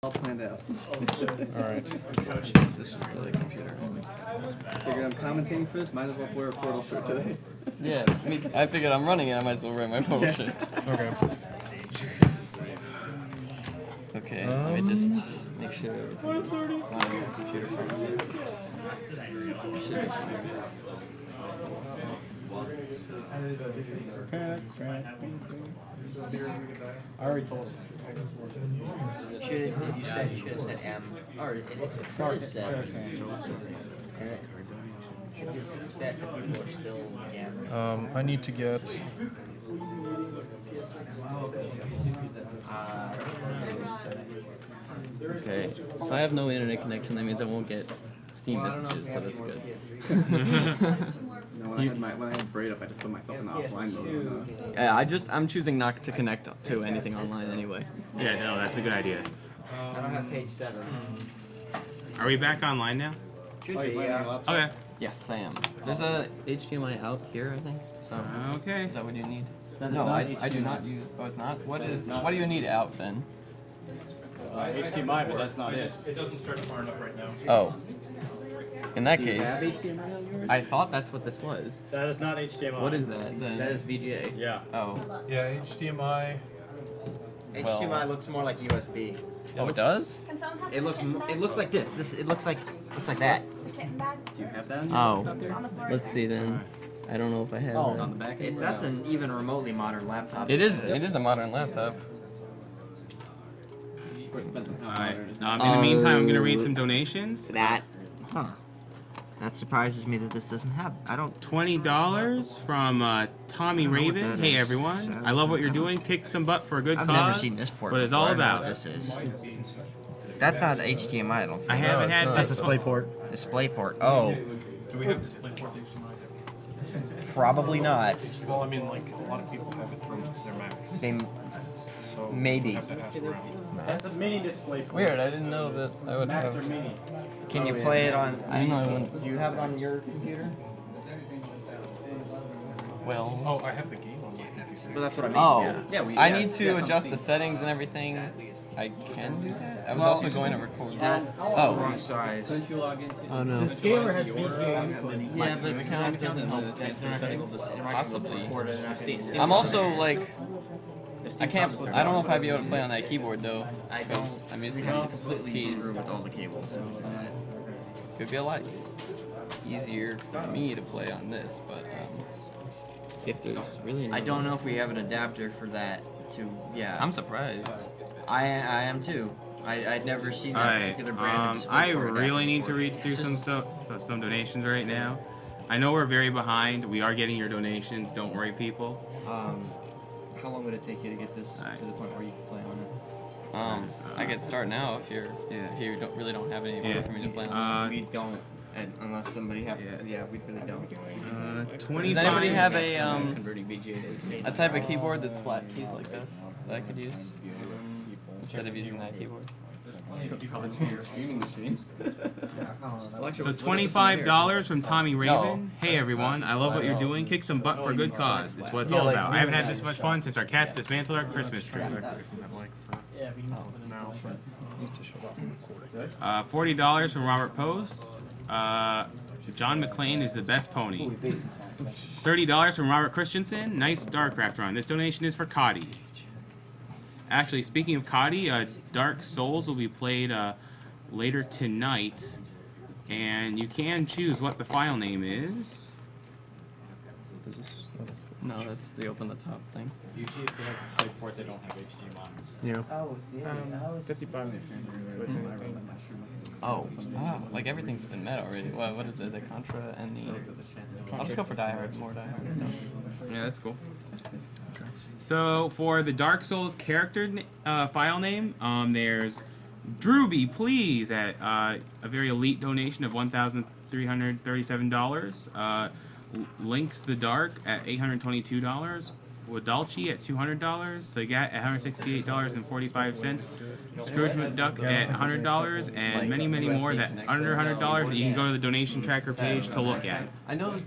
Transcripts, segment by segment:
All planned out. Alright. This is the computer. Figured I'm commentating for this, might as well wear a Portal shirt today. Yeah, I figured I'm running it, I might as well wear my Portal shirt. Okay. Okay, let me just make sure everything's on the computer. Should be fine. I already told him. You should have said M. Or it is said. And it said people are still M. I need to get. Okay, if I have no internet connection, that means I won't get Steam messages, so that's good. When I had Braid up, I just put myself in the offline mode. Yeah, I'm choosing not to connect to anything online anyway. Yeah, no, that's a good idea. I don't have page 7. Are we back online now? Should be, yeah. Okay. Yes, I am. There's a HDMI out here, I think. So, okay. Is that what you need? No, I do not use. Oh, it's not. What do you need out then? HDMI, but that's not it. It doesn't start far enough right now. Oh. In that Do you have case, HDMI on yours? I thought that's what this was. That is not HDMI. What is that then? That is VGA. Yeah. Oh. Yeah, HDMI. HDMI looks more like USB. Oh, it does? It looks like this. It looks like that. Do you have that on your Oh. laptop there? Let's see then. I don't know if I have. On that. the back? That's an even remotely modern laptop. It is. It is a modern laptop. Alright. In the meantime, I'm gonna read some donations. That surprises me that this doesn't have. I don't. $20 from Tommy Raven. Hey everyone, I love what you're doing. Kick some butt for a good I've cause. never seen this port. What it's before. all I don't know about. what this is. That's not HDMI. I don't think. I haven't had not. this. That's DisplayPort. DisplayPort. Oh, Do we have DisplayPort HDMI? probably not. Well, I mean, like, a lot of people have it from their Macs. They So maybe. we have to ask around. That's a mini display. Weird. I didn't know that I would Max have. or mini. Can you play it on? I know I wouldn't. Do you have it on your computer? Well. Oh, I have the game on my computer. Well, that's what I mean. Oh. Yeah, I need to adjust the settings and everything. I can do that. I was also going to record. Oh. Wrong size. Couldn't you log into Oh no. The scaler has VGA input. Yeah, but account that doesn't help. transfer settings? Possibly. Steam I'm also like. I can't. I don't know if I'd be able to play on that keyboard though. I don't. I'm used We to have to completely keys. screw with all the cables. It'd be a lot easier for me to play on this, but if there's really. I don't know if we have an adapter for that. Yeah. I'm surprised. I am too. I'd never seen that Alright, particular brand of DisplayPort I adapter really need to before. read through some donations right now. I know we're very behind. We are getting your donations. Don't worry, people. How long would it take you to get this to the point where you can play on it? I could start now if you're. If you really don't have any more for me to play on. We don't, unless somebody have. Yeah, we really don't. 25. Does anybody have a converting VGA to a type of keyboard that's flat keys like this that I could use instead of using that keyboard? So $25 from Tommy Raven. Hey everyone, I love what you're doing. Kick some butt for a good cause. It's what it's all about. I haven't had this much fun since our cat dismantled our Christmas tree. $40 from Robert Post. John McClane is the best pony. $30 from Robert Christensen. Nice StarCraft run. This donation is for Coddy. Actually, speaking of Coddy, Dark Souls will be played later tonight, and you can choose what the file name is. No, that's the open the top thing. Usually if they have DisplayPort, they don't have HDMI. Yeah. 55. Oh, like everything's been met already. What is it? The Contra and the. I'll just go for Die Hard. More Die Hard. Yeah, that's cool. So for the Dark Souls character file name, there's Drewby, please, at a very elite donation of $1,337. Links the Dark at $822. Wadalchi at $200. Sagat at $168.45. Scrooge McDuck at $100, and many, many more that under $100 that you can go to the donation tracker page to look at. I know.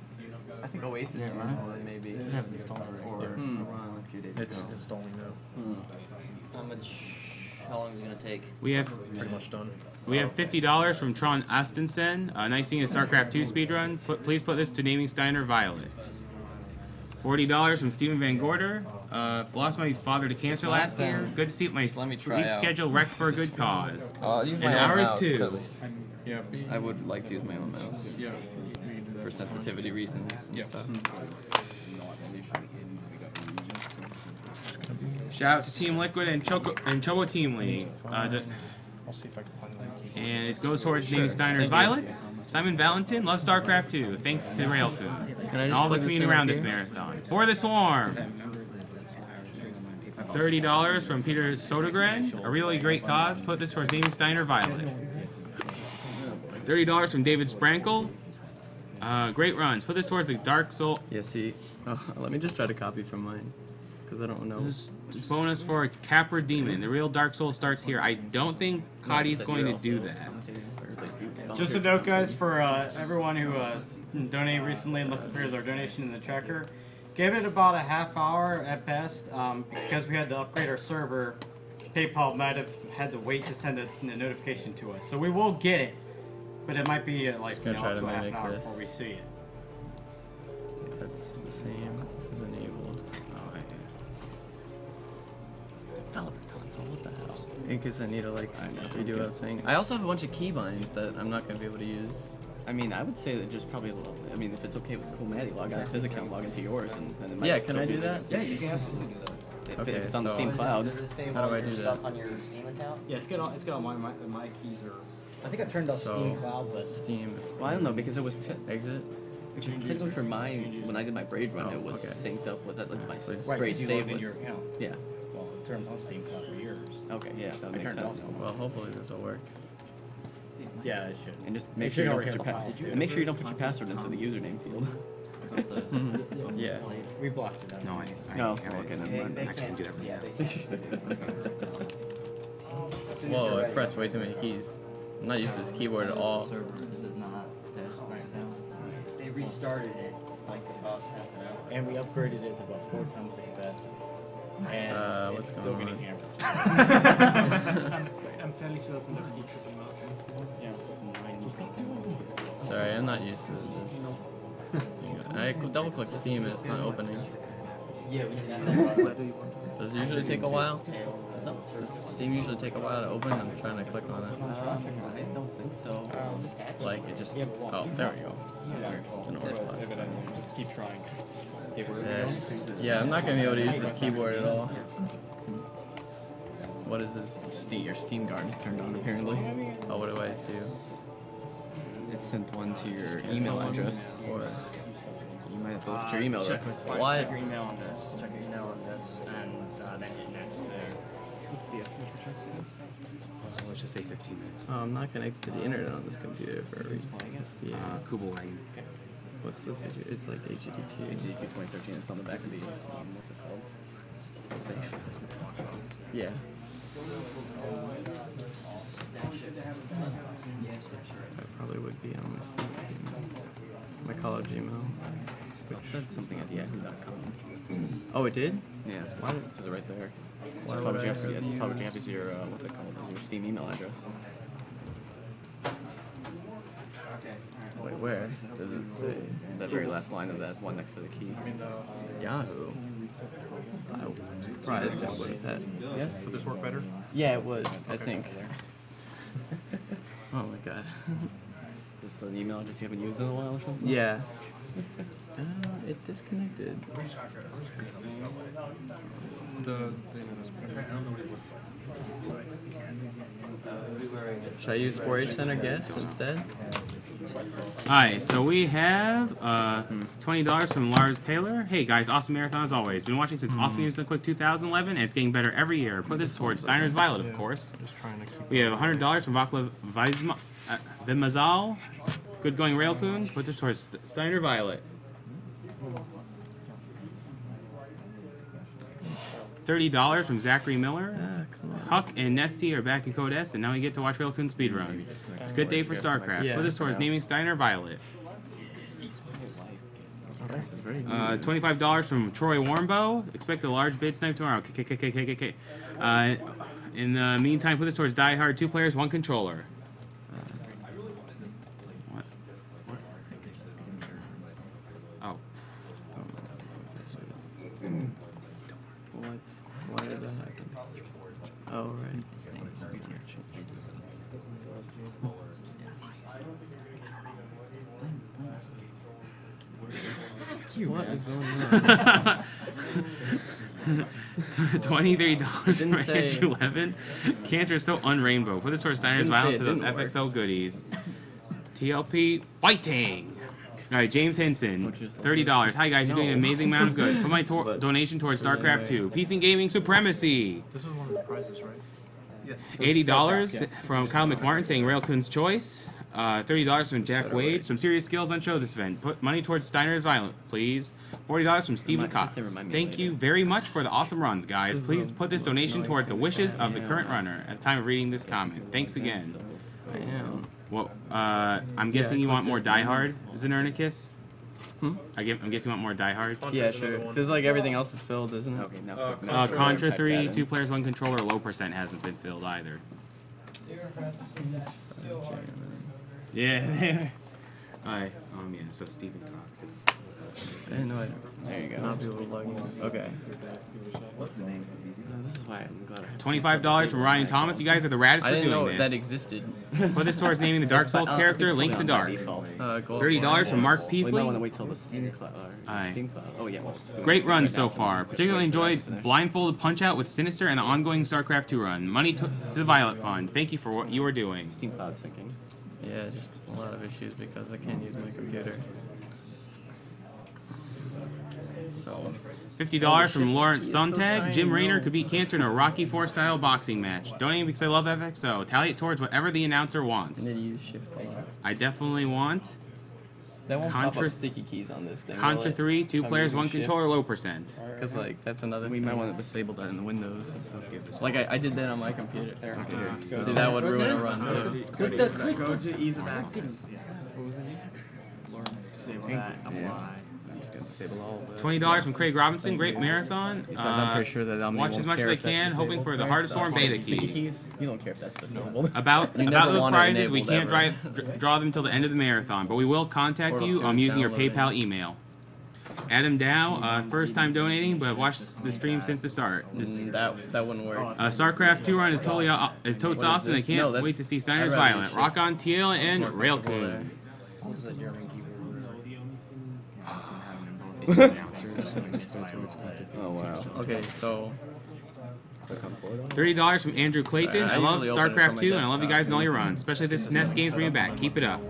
I think Oasis is maybe. I haven't installed it or It's installing now. How much? How long is it gonna take? We have Pretty much done. We have $50 from Tron Astensen. Nice seeing a StarCraft 2 speedrun. Please put this to Naming Steiner Violet. $40 from Stephen Van Gorder. Lost my father to cancer last year. Good to see my Let me sleep try out. schedule wrecked for a good cause. I'll use my And own ours mouse too. 'cause Yeah. I would like to use my own mouse Yeah. for sensitivity reasons and Yeah. stuff. Shout out to Team Liquid and Chobo Team League. I'll see if I can find that key. And it goes towards Naming Steiner's Violets. Simon Valentin loves StarCraft 2. Thanks to Railcoon and all the community around this marathon. For the Swarm. $30 from Peter Sodergren. A really great cause. Put this towards Naming Steiner Violet. $30 from David Sprankle. Great runs. Put this towards the Dark Soul. Yeah, see, let me just try to copy from mine, because I don't know. Bonus for Capra Demon. The real Dark Soul starts here. I don't think Coddy's going to do that. Just a note, guys, for everyone who donated recently and looking for their donation in the checker, give it about a half hour at best, because we had to upgrade our server. PayPal might have had to wait to send the notification to us, so we will get it, but it might be like gonna try to up to half an mimic hour this. before we see it. That's the same. This is enabled. Developer console, what the hell? Because I need to like redo a thing. I also have a bunch of keybinds that I'm not going to be able to use. I mean, I would say that just probably, I mean, if it's okay with Cool Maddie, log out of his account, log into yours, and then it might Yeah, can go I do through- that? Yeah, you can absolutely do that. If, Okay, if it's on the so- Steam Cloud. Does it say How do all I your do stuff that? on your Steam account? Yeah, it's got all my keys are. I think I turned off So, Steam Cloud, but Steam, Well, I don't know, because it was exit. because technically for mine, when I did my braid run, Oh, it was okay. synced up with it, like my right, braid because you save logged in was. your account. Yeah. Well, it turns on Steam Cloud for yours. Okay. Yeah, that I makes turned it sense. off. Well, hopefully this will work. Yeah, it should. And just It make should sure you don't already put your have a file, too. and make sure you don't put your password into the username field. Yeah. We blocked it out. No, No, okay, never mind. I can't do that right now. Whoa, I pressed way too many keys. I'm not used to this keyboard at all. Server, is it not right now? They restarted it like about half an hour. And we upgraded it to about 4 times the capacity. And What's it's going still on? getting hammered. I'm fairly certain that he triple mountains. Yeah. Sorry, I'm not used to this. I double click Steam and it's not opening. Yeah, we Does it usually take a while? Does Steam usually take a while to open? I'm trying to click on it. I don't think so. Like it just. Oh, there we go. Didn't work last time. Just keep trying. Yeah, I'm not gonna be able to use this keyboard at all. What is this? Your Steam Guard is turned on apparently. Oh, what do I do? It sent one to your email address. Or You might have to look at your email check record. what? Check your email on this. Check your email on this, and then hit next there. What's the estimate for chest? Let's just say 15 minutes. Oh, I'm not connected to the internet on this computer for SDA. Kubel Wagon. What's this? It's like AGDQ. AGDQ 2013. It's on the back of the what's it called? The safe. Yeah. That probably would be on my Steam email. My college email. It said something at yahoo.com. Oh, it did? Yeah. Why would it says it right there? Why It's would probably I Jeffrey. have It's probably used- Jeffrey's your what's it called? Is your Steam email address. Wait, where? Does it say that very last line of that one next to the key? Yahoo. I'm surprised it would have. Yes. Would this work better? Yeah, it would, I think. Oh my god. Is this an email address you haven't used in a while or something? Yeah. It disconnected. Should I use 4H Center guest instead? Alright, so we have $20 from Lars Paler. Hey guys, awesome marathon as always. Been watching since Awesome Games Done Quick 2011, and it's getting better every year. Put this towards Steiner's Violet, of course. We have $100 from Vaclav Vimazal. Good going Railcoon. Put this towards Steiner Violet. $30 from Zachary Miller. Ah, come on. Huck and Nesty are back in Code S, and now we get to watch Railcoon speedrun. Good day for StarCraft. Yeah. Put this towards Naming Steiner Violet. This is very $25 from Troy Warmbow. Expect a large bid snipe tomorrow. KKKKKK. In the meantime, put this towards Die Hard. 2 players, 1 controller. What? Oh. What? Why did that happen? Oh, right. What is going on? $23 Didn't for say- Andrew Evans. Cancer is so unrainbow. Put this towards Steiner's Didn't say Violence it to those didn't work. FXO goodies. TLP fighting. All right, James Henson, Which is $30. Hi guys, you're doing an No. amazing amount of good. Put my donation towards StarCraft 2. Peace and Gaming Supremacy. This is one of the prizes, right? Yes. $80 from Kyle McMartin saying Railkun's Choice. $30 from Jack Wade. Some serious skills on show this event. Put money towards Steiner's Violent, please. $40 from Stephen Just Cox. say remind me Thank later. you very much for the awesome runs, guys. Please put this donation towards the wishes of the current runner at the time of reading this comment. Thanks again. I am. Well, I'm guessing you want more Die Hard, Znernicus? I'm guessing you want more Die Hard. Yeah, sure. Because like everything else is filled, isn't it? Okay, no. Contra 3, 2 players, 1 controller, low percent hasn't been filled either. Yeah. Alright, yeah, so Stephen Cox. I didn't know it. There you go. Not people logging. Okay. This is why I'm glad I $25 from Ryan Thomas. You guys are the raddest I for didn't doing know this. that existed. Put this towards naming the Dark Souls character, Link's the Dark. $30 from Mark We might want to Peasley. wait till the Steam Cloud. Aye. Steam Cloud. Oh yeah. Well, it's doing Great it run right so now, far. just Particularly wait for that to enjoyed finish. Blindfolded Punch-Out with Sinister and the ongoing StarCraft 2 run. Money to the Violet Funds. Thank you for what you are doing. Steam Cloud syncing. Yeah, just a lot of issues because I can't use my computer. So. $50 from Lawrence Sontag. Jim Raynor could beat Cancer in a Rocky IV style boxing match. Donating because I love FXO. Tally it towards whatever the announcer wants. And then you use shift a lot. I definitely want That won't pop Contra- up sticky keys on this thing. Contra 3, 2 players, 1 controller, low percent. Because like that's another. We might want to disable that in the Windows and stuff. Like I did that on my computer. See, that would ruin a run too. Go to ease of access. What was the name? Disable that. Apply. I'm just gonna disable all of it. $20 from Craig Robinson. Great marathon. Besides, I'm pretty sure that Watch as much as I can, hoping for the Heart of Storm beta Sticky key. keys. You don't care if that's disabled. About You never those want it prizes, we enabled can't ever. draw them till the end of the marathon, but we will contact Portal you 2 on is using your downloading. PayPal email. Adam Dow, first time donating, but watched the stream since the start. This, That wouldn't work. StarCraft 2 run is totally is totes What is awesome. I this? can't No, that's- wait to see Steiner's I'd rather Violent. use Rock on TL and More comfortable there. Railkun. What is that German keyboard? Oh wow. Okay, so. $30 from Andrew Clayton. Sorry, I I love usually open it StarCraft from my 2 and I love you desktop. guys and all your runs, especially this NES game's bringing back. Keep it up.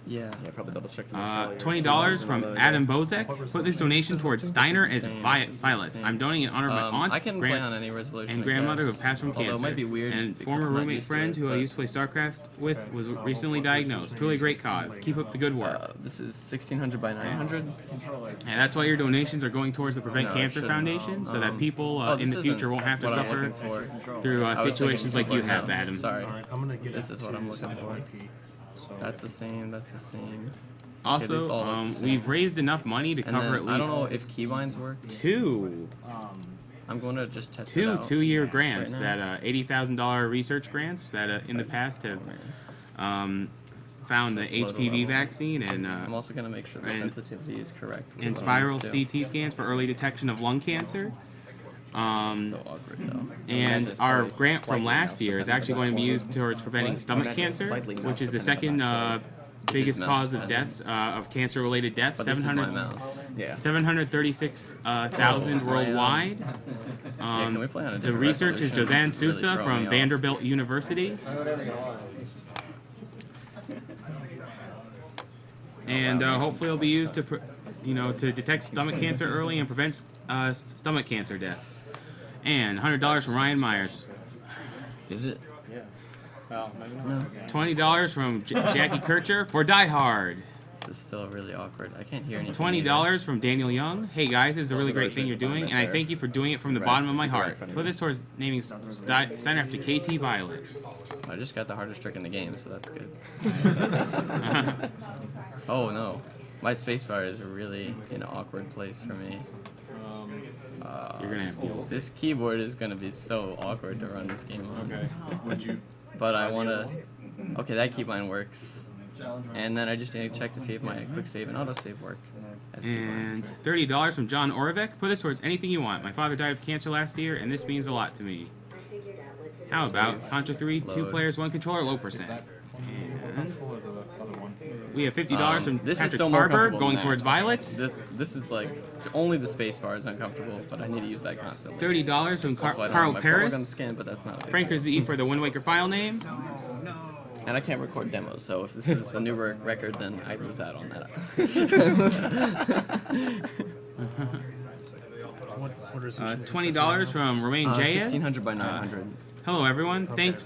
Yeah. Yeah, probably double check. $20 from Adam Bozek. Put this donation towards Steiner as Violet. I'm donating in honor of my aunt, I can play on any resolution. and I grandmother who guess. passed from Although cancer. it might be weird And because former I'm not roommate used to friend it, who I but- used to play StarCraft with was recently diagnosed. Truly great cause. Keep up the good work. This is 1600 by 900. And that's why your donations are going towards the Prevent No, it Cancer shouldn't. Foundation, so that people Oh, in this the future isn't won't have to what I'm suffer looking for. through I was situations like thinking you have, keyboard Adam. mouse. Sorry. I'm gonna get This is what I'm looking for. That's the same. That's the same. Also, these all look the same. we've raised enough money to And cover then, at I least don't know if keybinds work. two I'm going to just test it two out. 2-year grants right now. that $80,000 research grants that in the past have found the HPV vaccine and I'm also going to make sure the and- sensitivity is correct. with and what I'm spiral used to. CT scans for early detection of lung cancer. So awkward though. And our grant from last year is actually going to be used towards preventing stomach cancer, which is the second biggest cause of deaths of cancer-related deaths. But this is my mouse. Yeah. 736,000 worldwide. Can we play on a The different research is resolution? Josanne It's really Sousa throwing from me off. Vanderbilt University. And hopefully it'll be used to, to detect stomach cancer early and prevent stomach cancer deaths. And $100 from Ryan Myers. Is it? Yeah. Well, maybe not. No. $20 from Jackie Kircher for Die Hard. This is still really awkward. I can't hear anything. $20 from Daniel Young. Hey guys, this is a really great thing you're doing, and I thank you for doing it from the bottom of my heart. Put this towards naming Steiner after KT Violet. I just got the hardest trick in the game, so that's good. Oh no. My spacebar is really an awkward place for me. You're gonna have to. This keyboard is gonna be so awkward to run this game on. Okay. Would you? But I wanna. Okay, that keybind works. And then I just need to check to see if my quick save and autosave work. And $30 from John Orvik. Put this towards anything you want. My father died of cancer last year, and this means a lot to me. How about Contra 3, 2 players, 1 controller, low percent. And we have $50 from this is Patrick still more Barber comfortable going than towards that. Violet. This is like only the spacebar is uncomfortable, but I need to use that constantly. $30 from Also, I don't Carl have my plug on the Paris. skin, but that's not a big Frank deal. Z for the Wind Waker file name. And I can't record demos, so if this is a new record, then I lose out on that. What is $20 from Romain Jayas. 1600 by 900. Hello everyone. Thank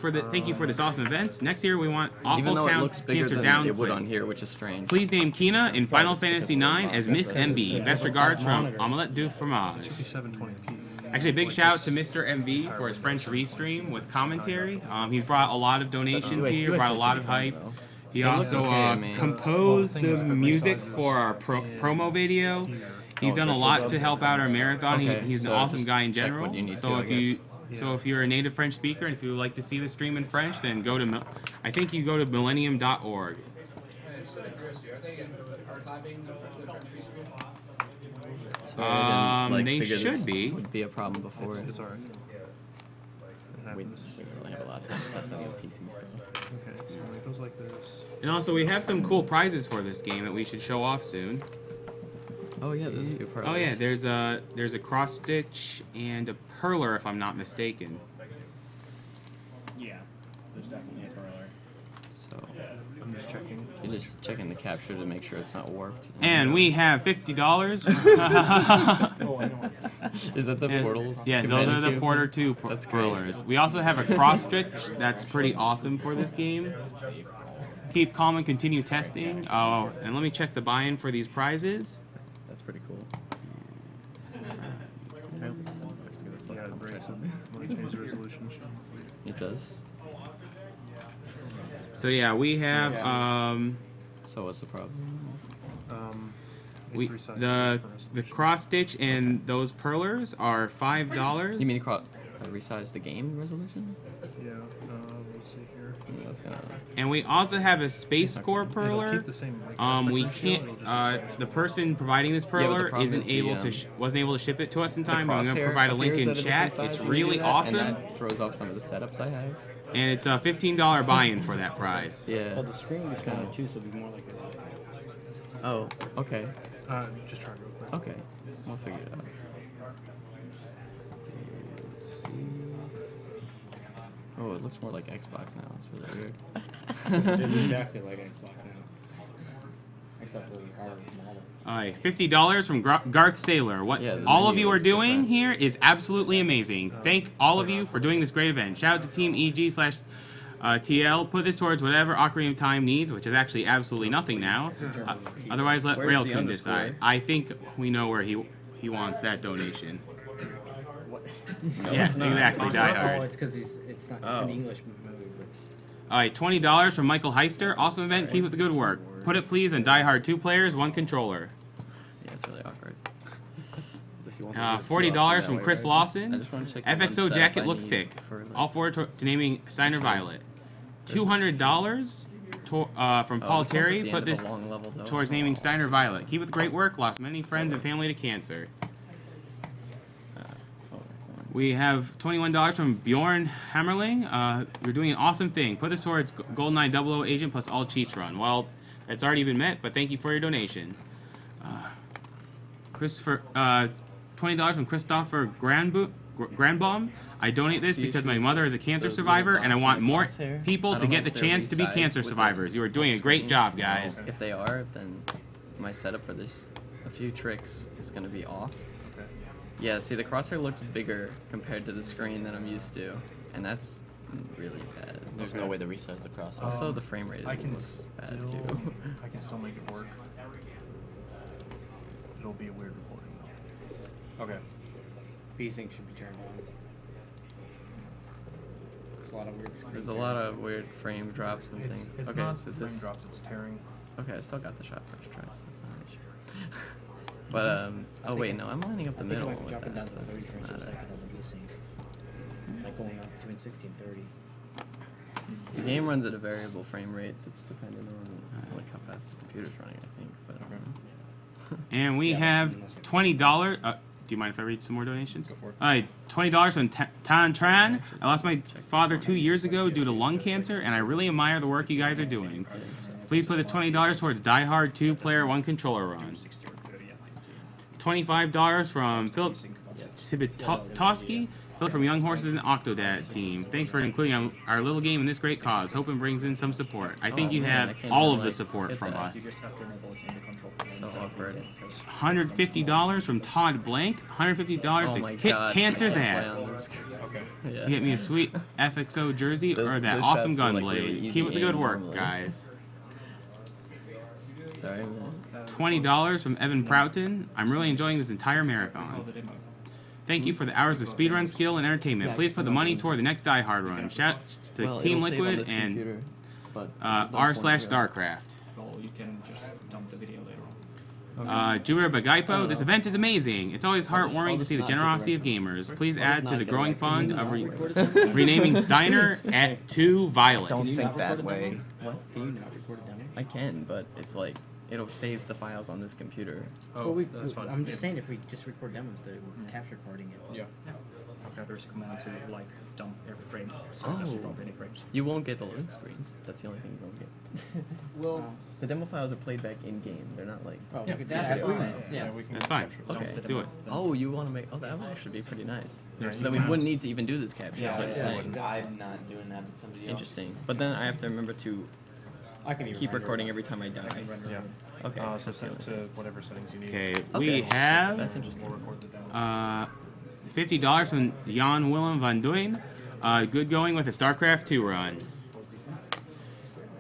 you for this awesome event. Next year we want Even awful though it count looks bigger cancer than down. it would on here, which is strange. Please name Kina in Final Fantasy IX as Miss MB. Best regards from Omelette du Fromage. 720p. Actually, a big shout out to Mr. MV for his French restream with commentary. He's brought a lot of donations here, brought a lot of hype. He also composed the music for our promo video. He's done a lot to help out our marathon. He's an awesome guy in general. So if you're a native French speaker and if you would like to see the stream in French, then go to I think you go to millennium.org. They should be. Would be a problem before. It's alright. We really have a lot of time testing out PC stuff. Okay, so it goes like this. And also, we have some cool prizes for this game that we should show off soon. Oh yeah, there's a few prizes. Oh yeah, there's a cross stitch and a perler, if I'm not mistaken. Yeah, there's definitely a perler. So I'm just checking. you're just checking the capture to make sure it's not warped. And we have $50. Oh, I know. Is that the portal? Yes, those are the Porter 2 That's great. perlers. We also have a cross stitch that's pretty awesome for this game. Keep calm and continue testing. Oh, and let me check the buy-in for these prizes. That's pretty cool. Yeah, it breaks it. Want to change the resolution? It does. So yeah, we have So what's the problem? we the cross stitch and those perlers are $5. You mean resize the game resolution? Yeah. Let's see here. That's gonna. And we also have a Space Core It'll perler. keep the same, like, We aspect ratio, can't. it'll just be The person providing this but the perler problem isn't is the, able to wasn't able to ship it to us in time. But I'm gonna crosshair provide a link in appears at a chat. different It's size when you really do that, awesome, And that throws off some of the setups I have. and it's a $15 buy-in for that prize. Yeah. Well, the screen is kind of too, so it'd be more like a Oh, okay. just try real quick. Okay. We'll figure it out. Let's see. Oh, it looks more like Xbox now. It's really weird. It is exactly like Xbox now. Except for the hard model. Alright, $50 from Garth Saylor. What Yeah, the all of menu you are is doing different. here is absolutely amazing. Thank all of you for doing this great event. Shout out to Team EG/TL. Put this towards whatever Ocarina of Time needs, which is actually absolutely nothing now. Otherwise, let Where's the Railkin underscore? decide. I think we know where he wants that donation. Yes, exactly. Die Oh, Hard. it's because it's not. It's Oh. an English movie. But Alright, $20 from Michael Heister. Awesome event. Keep up the good work. Put it please on Die Hard 2 players, 1 controller. Yeah, it's really awkward. $40 from Chris I Lawson. just want to check the FXO one setup jacket I looks need sick. for, like- All forward to naming Steiner Violet. $200 from Paul this one's at Terry. the Put end of this a long level, though. towards naming Steiner Violet. Keep up the great work. Lost many friends and family to cancer. We have $21 from Bjorn Hammerling. You're doing an awesome thing. Put this towards GoldenEye 00 Agent plus all cheats run. Well, that's already been met, but thank you for your donation. Christopher, $20 from Christopher Granbaum. I donate this because my mother is a cancer survivor, and I want more people to get the chance to be cancer survivors. You are doing a great job, guys. If they are, then my setup for this, a few tricks, is going to be off. Yeah, see, the crosshair looks bigger compared to the screen that I'm used to, and that's really bad. There's no way to resize the crosshair. Also, the frame rate I can looks bad still, too. I can still make it work. It'll be a weird recording though. okay. VSync should be turned on. There's a lot of weird. There's a lot of weird frame drops and things. It's Okay, not so frame this. drops, it's tearing. Okay, I still got the shot first try, so that's not an issue. But, oh wait, no, I'm lining up the middle with dropping down that, to so 30 it frames doesn't per matter. second on the VSync. Like going up between 60 and 30. The game runs at a variable frame rate that's dependent on like how fast the computer's running, I think. But And we have $20. Do you mind if I read some more donations? Go for it. $20 from Tan Tran. I lost my father 2 years ago due to lung cancer, and I really admire the work you guys are doing. Please put this $20 towards Die Hard 2-player 1-controller run. $25 from Philip Sibitowski. Philip from Young Horses and Octodad team. Thanks for including our little game in this great cause. Hope it brings in some support. I think you have all of the support from us. so awkward. $150 from Todd Blank. $150 to kick Cancer's ass. Okay. Yeah. To get me a sweet FXO jersey or that awesome gunblade. Keep up the good work, guys. Sorry, man. $20 from Evan Proughton. I'm really enjoying this entire marathon. Thank you for the hours of speedrun skill and entertainment. Please put the money toward the next Die Hard run. Shout out to Team Liquid and r/Starcraft. Well, you can just dump the video later on. Jupiter Bagaipo, this event is amazing. It's always heartwarming to see the generosity of gamers. Please add to the growing fund of renaming Steiner at 2 Violet. Don't think that way. What? Can you not record a demo? I can, but it's like it'll save the files on this computer. Oh, that's fine. I'm just saying if we just record demos, to capture carding it. Yeah. Okay, there's a command to like dump every frame, so it doesn't drop any frames. You won't get the loading screens. That's the only thing you won't get. Well, The demo files are played back in game. They're not like. oh, Yeah, we could that's do that. fine. Yeah. we can That's fine. capture it. Okay. Let's do it. Oh, you want to make? Oh, that would actually be pretty nice. Yeah, So you then we can- wouldn't need to even do this capture. Yeah, That's what you're yeah, saying. I'm not doing that with somebody else. Interesting. But then I have to remember to I can even keep render recording it. every time I die. Yeah. Okay. So that's the set only it thing. to whatever settings you need. Okay, Okay. we have That's interesting. We'll record the demo. $50 from Jan Willem van Duyn. Good going with the StarCraft 2 run.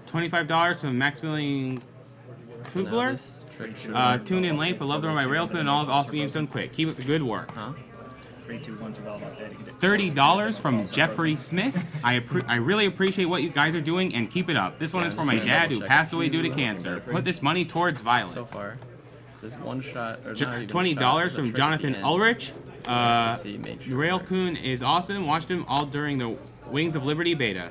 $25 from Maximilian So now Kugler. this trick should Tuned in late, but loved the run by Railpin and all of Awesome Games done quick. Keep up the good work. Huh? 3, 2, 1 to validate it. $30 from Jeffrey Smith. I really appreciate what you guys are doing and keep it up. This one is for my dad who passed away due to cancer. Put this money towards So violence. far, there's one shot. Or not even $20 a shot, from there's a trick Jonathan at the end. Ulrich. To see, make sure it works. Railcoon is awesome. Watched him all during the Wings of Liberty beta.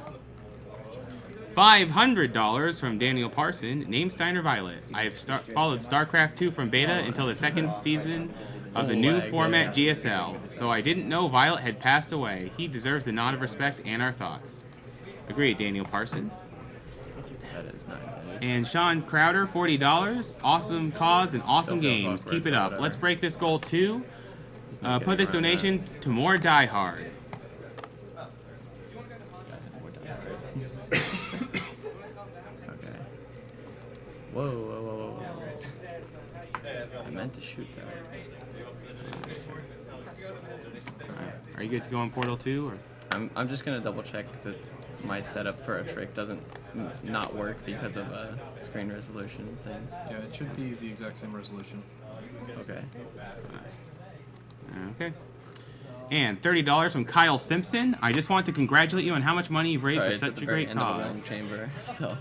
$500 from Daniel Parson. Name Steiner Violet. I have followed StarCraft 2 from beta until the second season of the new format GSL, so I didn't know Violet had passed away. He deserves the nod of respect and our thoughts. Agreed, Daniel Parson. That is not intended. And Sean Crowder, $40. Awesome cause and awesome Still feels games. awkward, Keep it but up. whatever. Let's break this goal too. He's not Put this getting around donation to more Die Hard. that. Okay. Whoa, whoa, whoa, whoa, whoa. I meant to shoot that. Alright. Are you good to go on Portal 2? Or? I'm just gonna double check that my setup for a trick doesn't not work because of screen resolution things. Yeah, it should be the exact same resolution. Okay. Okay. And $30 from Kyle Simpson. I just want to congratulate you on how much money you've raised Sorry, for it's at such the a very great end of the cause. realm chamber. So.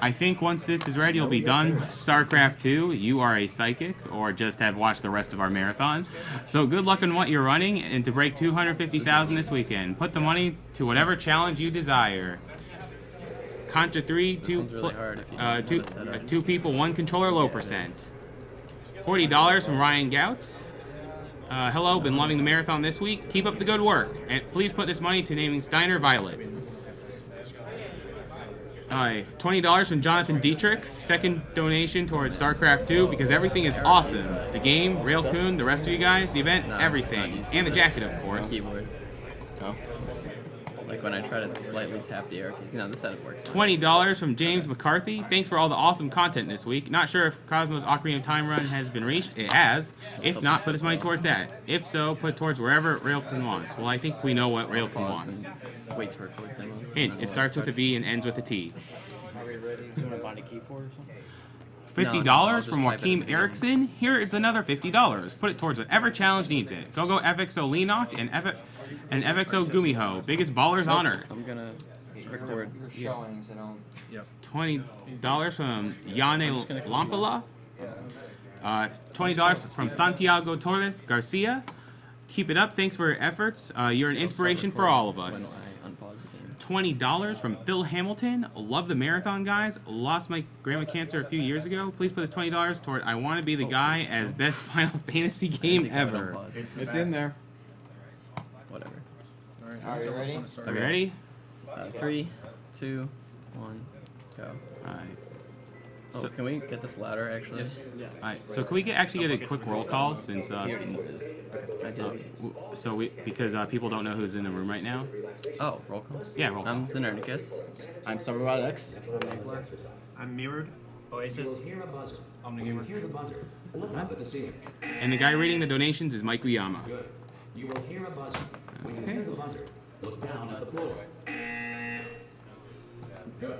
I think once this is ready, you'll be done with StarCraft 2. You are a psychic, or just have watched the rest of our marathon. So good luck on what you're running, and to break 250,000 this weekend. Put the money to whatever challenge you desire. Contra 3, This one's really hard if you don't know the setup. 2 people, 1 controller, low percent. $40 from Ryan Gout. Hello, been loving the marathon this week. Keep up the good work, and please put this money to naming Steiner Violet. $20 from Jonathan Dietrich. Second donation towards StarCraft 2 because everything is awesome. The game, Railcoon, the rest of you guys, the event, No, everything. I'm not used to And the this jacket, of course. Keyboard. Oh. Like when I try to slightly tap the arrow keys. No, the setup works. $20 from James McCarthy. Thanks for all the awesome content this week. Not sure if Cosmo's Ocarina of Time run has been reached. It has. If not, put this money towards that. If so, put towards wherever Railcoon wants. Well, I think we know what Railcoon wants. Wait to record demo. Hint, it starts with a V and ends with a T. Are we ready? You want to bind a key for it or something? $50 No, I'll just from type it at the Joaquim beginning. Erickson. Here is another $50. Put it towards whatever challenge needs it. Go FXO Leenock and FXO Gumiho. Biggest ballers on earth. I'm gonna record. You're showing, so don't. Yep. $20 from Yane Lampala. $20 from Santiago Torres Garcia. Keep it up. Thanks for your efforts. You're an inspiration for all of us. $20 from Phil Hamilton. Love the marathon, guys. Lost my grandma cancer a few years ago. Please put this $20 toward I Want to Be the Guy as best Final Fantasy game ever. It's in there. Whatever. Are you ready? Are you ready? 3, 2, 1, go. Alright. Oh, So- can we get this louder, actually? Alright. So can we actually get a quick roll call since He already did. I did. because people don't know who's in the room right now. Oh, roll call? Yeah, roll call. I'm Znernicus. I'm Cyberbot. I'm mirrored. Oasis. I'm the gamer. And the guy reading the donations is Mike Uyama. You will hear a buzzer. When you Okay. hear the buzzer, look down at the floor. Good.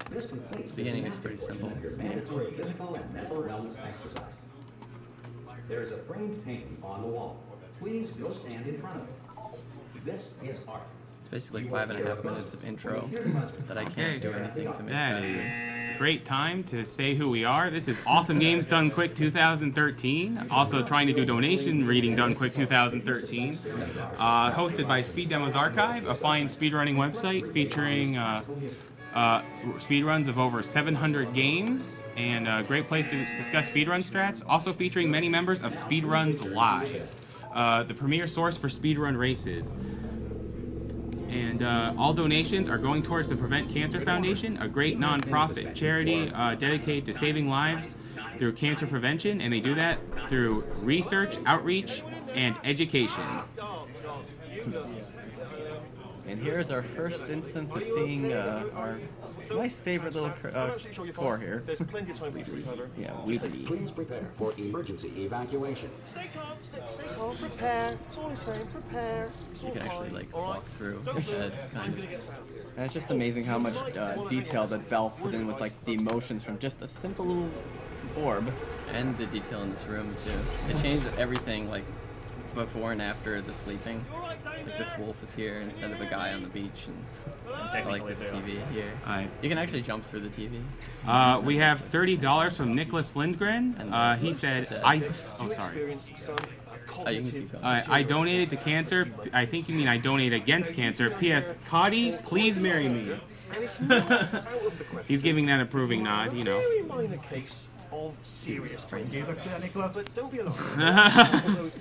This completes The beginning is pretty simple. your mandatory physical and mental wellness exercise. There is a framed painting on the wall. Please go stand in front of it. This is art. It's basically 5.5 minutes of intro that I can't do anything to make That faster. is a great time to say who we are. This is Awesome Games Done Quick 2013. Also trying to do donation reading Done Quick 2013. Hosted by Speed Demos Archive, a fine speedrunning website featuring speedruns of over 700 games, and a great place to discuss speedrun strats. Also featuring many members of Speedruns Live, the premier source for speedrun races. And all donations are going towards the Prevent Cancer Foundation, a great non-profit charity dedicated to saving lives through cancer prevention, and they do that through research, outreach, and education. And here's our first instance of seeing our nice favorite little core here. Yeah, Weebly. Please prepare for emergency evacuation. Stay calm, prepare. It's all the same, prepare. You can actually like walk through that kind of. And it's just amazing how much detail that Valve put in with like the emotions from just a simple little orb. And the detail in this room too. It changed everything like before and after the sleeping. Like this wolf is here instead of a guy on the beach, and I like this TV here. You can actually jump through the TV. We have $30 from Nicholas Lindgren. He said, oh, sorry. You can keep going. I donated to cancer. I think you mean I donated against cancer. P.S. Coddy, please marry me. He's giving that approving nod, you know. Very minor case of serious brain damage, Nicholas, but don't be alarmed.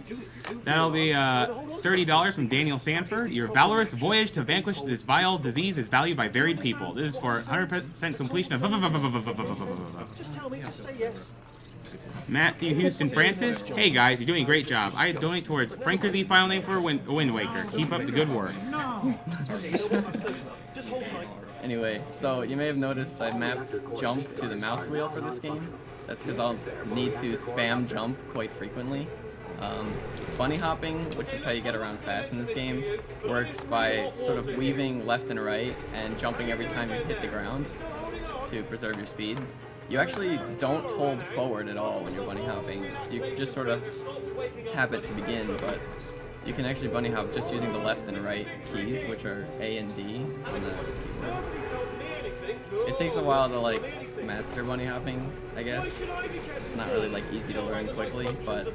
That'll be $30 from Daniel Sanford. Your valorous voyage to vanquish this vile disease is valued by varied people. This is for 100% completion of... Just tell me, just say yes. Matthew Houston Francis. Hey guys, you're doing a great job. I donate towards Frankerzy file name for Wind Waker. Keep up the good work. Just hold tight. Anyway, so you may have noticed I mapped jump to the mouse wheel for this game. That's because I'll need to spam jump quite frequently. Bunny hopping, which is how you get around fast in this game, works by sort of weaving left and right and jumping every time you hit the ground to preserve your speed. You actually don't hold forward at all when you're bunny hopping. You can just sort of tap it to begin, but you can actually bunny hop just using the left and right keys, which are A and D on the keyboard. It takes a while to like master bunny hopping, I guess. It's not really like easy to learn quickly, but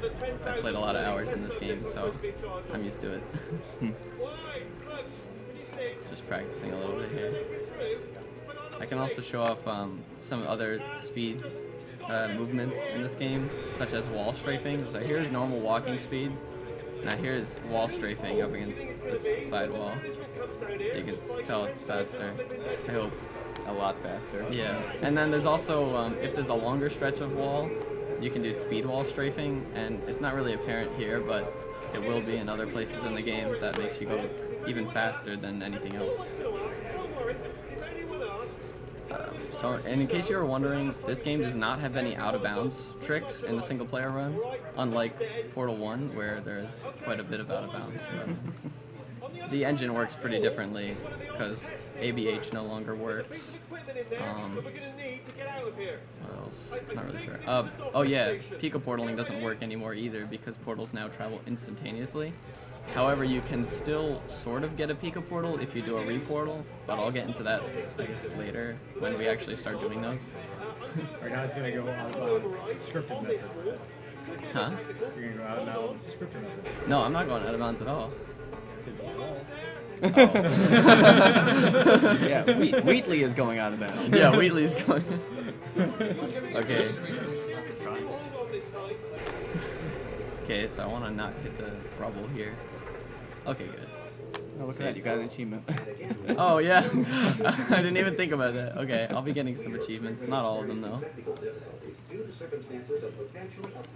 I've played a lot of hours in this game, so I'm used to it. Just practicing a little bit here. I can also show off some other speed movements in this game, such as wall strafing. So here's normal walking speed. Now here's wall strafing up against this side wall. So you can tell it's faster. I hope. A lot faster. Yeah. And then there's also, if there's a longer stretch of wall, you can do speed wall strafing. And it's not really apparent here, but it will be in other places in the game that makes you go even faster than anything else. And in case you were wondering, this game does not have any out-of-bounds tricks in the single-player run, unlike Portal 1, where there's quite a bit of out-of-bounds. The engine works pretty differently, because ABH no longer works. What else? Not really sure. Oh yeah, Pico portaling doesn't work anymore either, because portals now travel instantaneously. However, you can still sort of get a Pika portal if you do a reportal, but I'll get into that, I guess, later when we actually start doing those. Right now, it's gonna go out of bounds. Scripted method. Huh? You're gonna go out of bounds. Scripted method. No, I'm not going out of bounds at all. Yeah, Wheatley is going out of bounds. Yeah, Wheatley's going. Okay. Okay, so I want to not hit the rubble here. Okay, good. Oh, look at that, you got an achievement. Oh, yeah. I didn't even think about that. Okay, I'll be getting some achievements. Not all of them, though.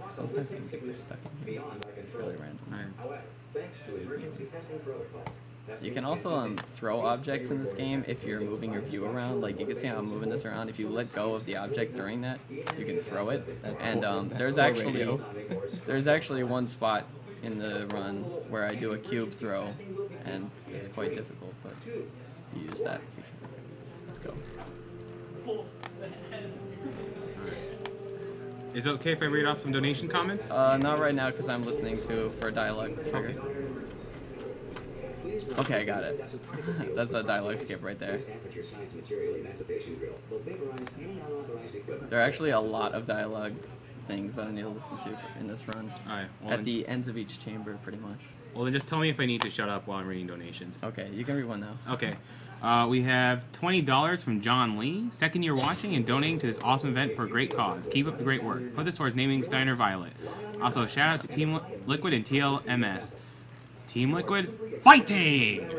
Sometimes I can get this stuck in here. It's really random. You can also throw objects in this game if you're moving your view around. Like, you can see how I'm moving this around. If you let go of the object during that, you can throw it. And there's actually one spot in the run where I do a cube throw, and it's quite difficult, but you use that feature. Let's go. Is it okay if I read off some donation comments? Not right now because I'm listening for a dialogue trigger. Okay, I got it. That's a dialogue skip right there. There are actually a lot of dialogue things that I need to listen to in this run. Alright. Well, at the ends of each chamber, pretty much. Well, then just tell me if I need to shut up while I'm reading donations. Okay, you can read one now. Okay. We have $20 from John Lee. Second year watching and donating to this awesome event for a great cause. Keep up the great work. Put this towards naming Steiner Violet. Also, shout out to Team Liquid and TLMS. Team Liquid, fighting!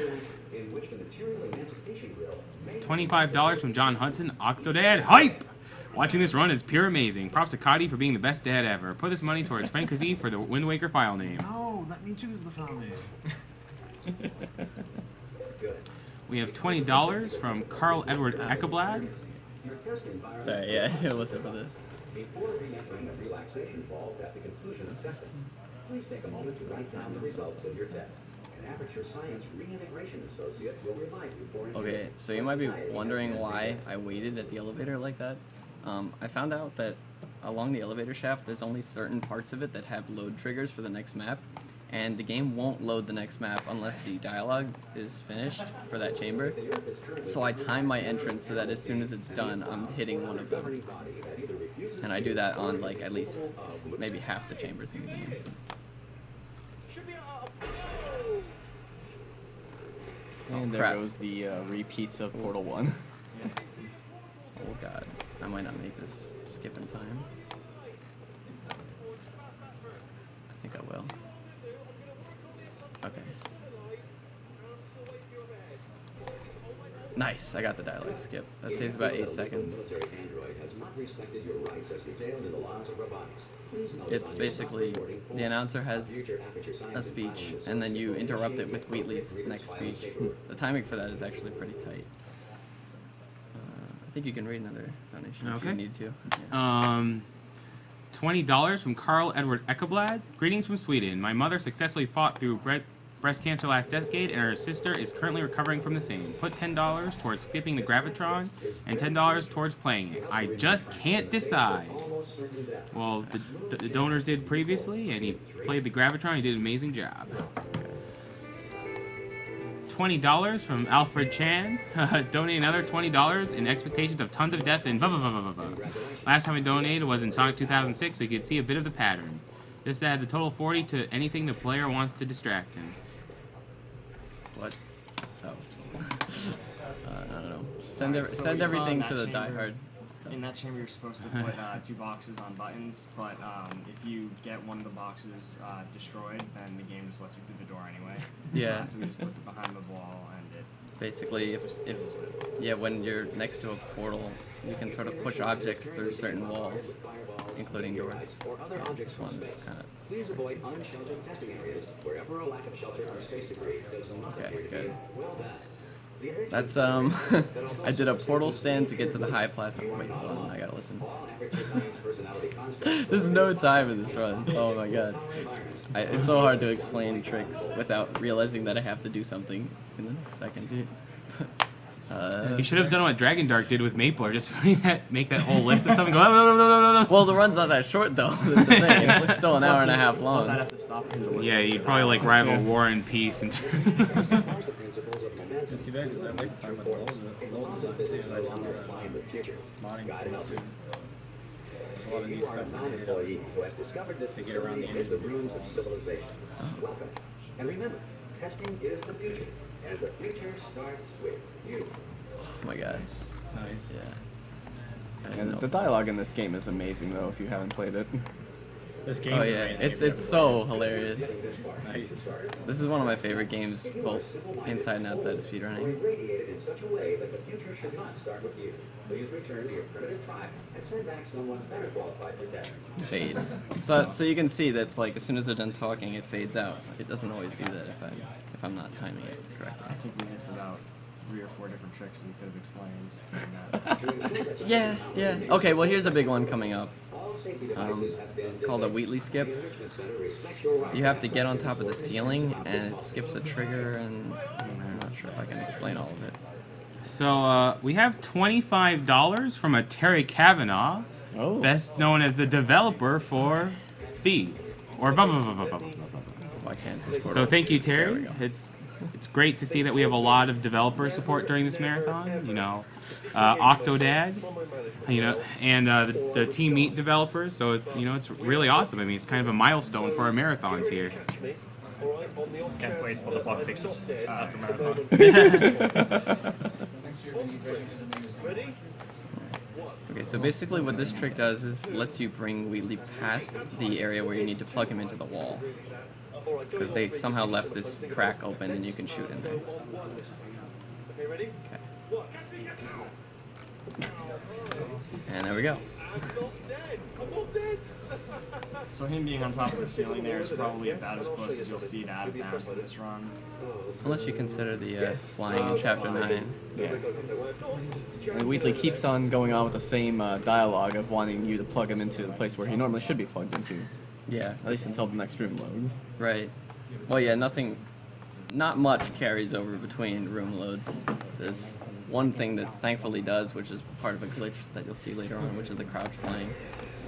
$25 from John Hudson. Octodad, hype! Watching this run is pure amazing. Props to Cody for being the best dad ever. Put this money towards Frank Kazee for the Wind Waker file name. No, let me choose the file name. We have $20 from Carl Edward Eckeblad. Sorry, yeah, I didn't listen for this. Before re-entering a relaxation vault at the conclusion of testing, please take a moment to write down the results of your test. An Aperture Science reintegration associate will remind you for Okay, so you might be wondering why I waited at the elevator like that. I found out that along the elevator shaft, there's only certain parts of it that have load triggers for the next map, and the game won't load the next map unless the dialogue is finished for that chamber. So I time my entrance so that as soon as it's done, I'm hitting one of them. And I do that on like at least maybe half the chambers in the game. And there goes the repeats of Portal 1. Oh god, I might not make this skip in time. I think I will. Okay. Nice, I got the dialogue skip. That saves about 8 seconds. It's basically, the announcer has a speech, and then you interrupt it with Wheatley's next speech. The timing for that is actually pretty tight. I think you can read another donation if you need to. Yeah. $20 from Carl Edward Eckeblad. Greetings from Sweden. My mother successfully fought through breast cancer last decade, and her sister is currently recovering from the same. Put $10 towards skipping the Gravitron, and $10 towards playing it. I just can't decide. Well, the donors did previously, and he played the Gravitron. He did an amazing job. $20 from Alfred Chan. Donate another $20 in expectations of tons of death and blah, blah, blah, blah, blah. Last time I donated was in Sonic 2006, so you could see a bit of the pattern. Just add the total 40 to anything the player wants to distract him. What? Oh. I don't know. Send everything to the diehard stuff. In that chamber, you're supposed to put 2 boxes on buttons, but if you get one of the boxes destroyed, then the game just lets you through the door anyway. Yeah. So it just puts it behind the wall, and it... Basically, when you're next to a portal, you can sort of push objects through certain walls, including doors. This one's kind of... Please avoid unsheltered testing areas wherever a lack of shelter or space debris does not appear to be. Well done. That's, I did a portal stand to get to the high platform. Wait, hold on, I gotta listen. There's no time in this run. Oh my god. It's so hard to explain tricks without realizing that I have to do something in the next second, dude. You should have done what Dragon Dark did with Maple, or just make that whole list of something. Go, no. Well, the run's not that short though. That's the thing. It's still an hour and a half long. I'd have to stop him. Yeah, you'd probably like rival War and Peace. And It's too bad because I like to talk about the old stuff too. Like on the modding too. There's a lot of neat stuff to get around the edge of the ruins of civilization. Welcome. And remember, testing is the future, and the future starts with you. Oh my god. Nice. Yeah. And the dialogue in this game is amazing, though, if you haven't played it. This game. Oh yeah, it's so hilarious. Nice. This is one of my favorite games, both inside and outside of speedrunning. Irradiated in such a way that the future should not start with you. Please return to your primitive tribe and send back someone better qualified to test. Fade. So you can see that's like as soon as they're done talking, it fades out. It doesn't always do that if I'm not timing it correctly. I think we missed about 3 or 4 different tricks that we could have explained. Yeah. Okay, well here's a big one coming up. Called a Wheatley skip. You have to get on top of the ceiling and it skips a trigger, and I'm not sure if I can explain all of it. so we have $25 from a Terry Kavanaugh, best known as the developer for Feed, or blah blah blah blah blah blah. Why can't this portal? So thank you, There we Terry. go. It's great to see that we have a lot of developer support during this marathon. You know, Octodad, you know, and the Team Meat developers. So you know, it's really awesome. I mean, it's kind of a milestone for our marathons here. Can't wait for the bug fixes after marathon. Okay, so basically what this trick does is lets you bring Wheatley past the area where you need to plug him into the wall. Because they somehow left this crack open and you can shoot in there. Okay. And there we go. So him being on top of the ceiling there is probably about as close as you'll see it out of bounds in this run. Unless you consider the flying in Chapter 9. Yeah. And Wheatley keeps on going on with the same dialogue of wanting you to plug him into the place where he normally should be plugged into. Yeah. At least until the next room loads. Right. Well, yeah, not much carries over between room loads. There's one thing that thankfully does, which is part of a glitch that you'll see later on, which is the crouch flying.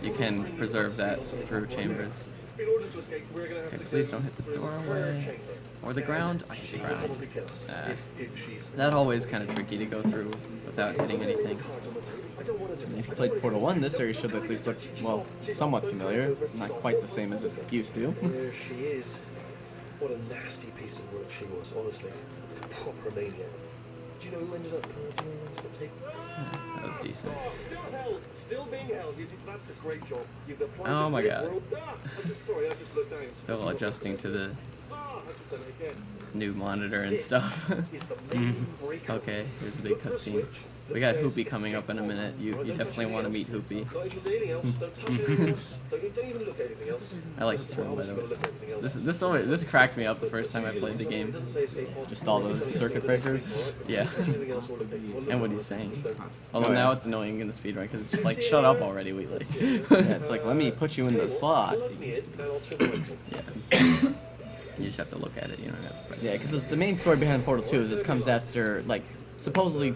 You can preserve that through chambers. Okay, please don't hit the doorway. Or the ground. I hit the ground. That hallway is kind of tricky to go through without hitting anything. If you played Portal 1, this area should at least look, well, somewhat familiar. Not quite the same as it used to. There she is. What a nasty piece of work she was, honestly. Proper maniac. Do you know who ended up taking? That was decent. Still being held. That's a great job. You've applied Oh my god. Sorry, I just looked down. Still adjusting to the new monitor and stuff. Okay, here's a big cutscene. We got Hoopy coming up in a minute. You definitely want to meet Hoopy. I like this room, by the way. This cracked me up the first time I played the game. Just all those circuit breakers. Yeah. And what he's saying. Although now it's annoying in the speedrun because it's just like, shut up already, Wheatley. Yeah, it's like, let me put you in the slot. Yeah. You just have to look at it, you don't have to press Yeah, because the main story behind Portal 2 is it comes after, like, supposedly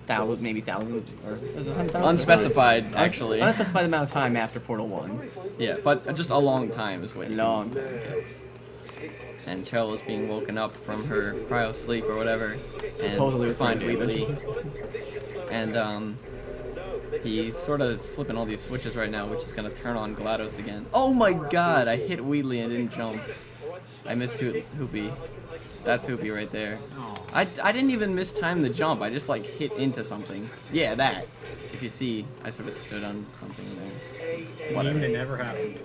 maybe 1,000, or is it 100,000? Unspecified, actually. Unspecified amount of time after Portal 1. Yeah, but just a long time is what. Long time. Yes. And Chell is being woken up from her cryo sleep or whatever, and Supposedly to find with Wheatley. And he's sort of flipping all these switches right now, which is gonna turn on GLaDOS again. Oh my god! I hit Wheatley and didn't jump. I missed Hoopy. That's Hoopy right there. I didn't even mistime the jump. I just like hit into something. Yeah, that. If you see, I sort of stood on something there. Whatever. It never happened.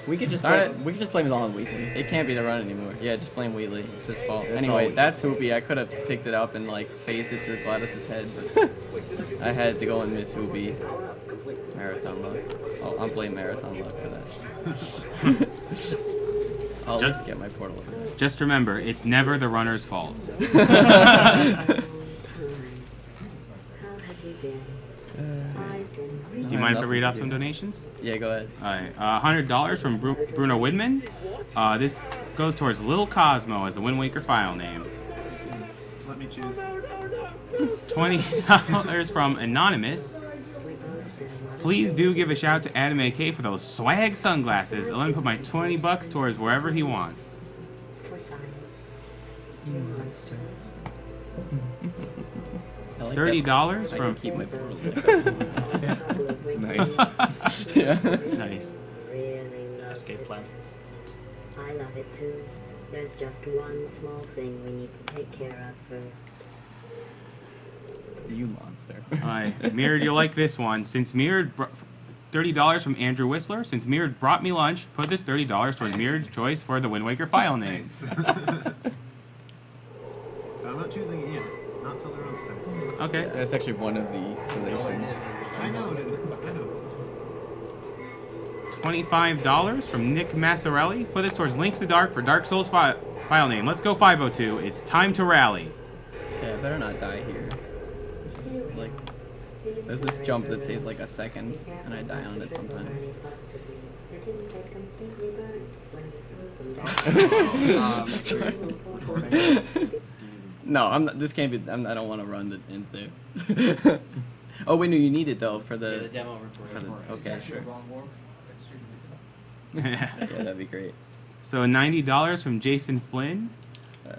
We could just blame it on Wheatley. It can't be the run anymore. Yeah, just blame Wheatley. It's his fault. It's Anyway, that's Hoopy. I could have picked it up and like phased it through GLaDOS' head, but I had to go and miss Hoopy. Marathon luck. I'll blame Marathon luck for that. I'll just get my portal over there. Just remember, it's never the runner's fault. Do you mind if I read off some donations? Yeah, go ahead. All right, $100 from Bruno Widman. This goes towards Little Cosmo as the Wind Waker file name. Let me choose. $20 from Anonymous. Please do give a shout to Adam AK for those swag sunglasses. I'll let me put my 20 bucks towards wherever he wants. Like $30 I from. can keep my portals like Nice. yeah. Nice. Escape plan. I love it too. There's just one small thing we need to take care of first. You monster. Alright, Mirrored, you'll like this one. Since Mirrored, $30 from Andrew Whistler. Since Mirrored brought me lunch, put this $30 towards Mirrored's choice for the Wind Waker file name. I'm not choosing it yet. Not till the run starts. Okay. That's actually one of the relations. I know it is. I know. $25 from Nick Massarelli. Put this towards Links to Dark for Dark Souls file name. Let's go 502. It's time to rally. Okay, I better not die here. This is like, there's this jump that saves like a second, and I die on it sometimes. No, I'm not, this can't be. I don't want to run that ends there. Oh wait, no, you need it though for the demo recording. Okay, sure. Yeah, that'd be great. So $90 from Jason Flynn.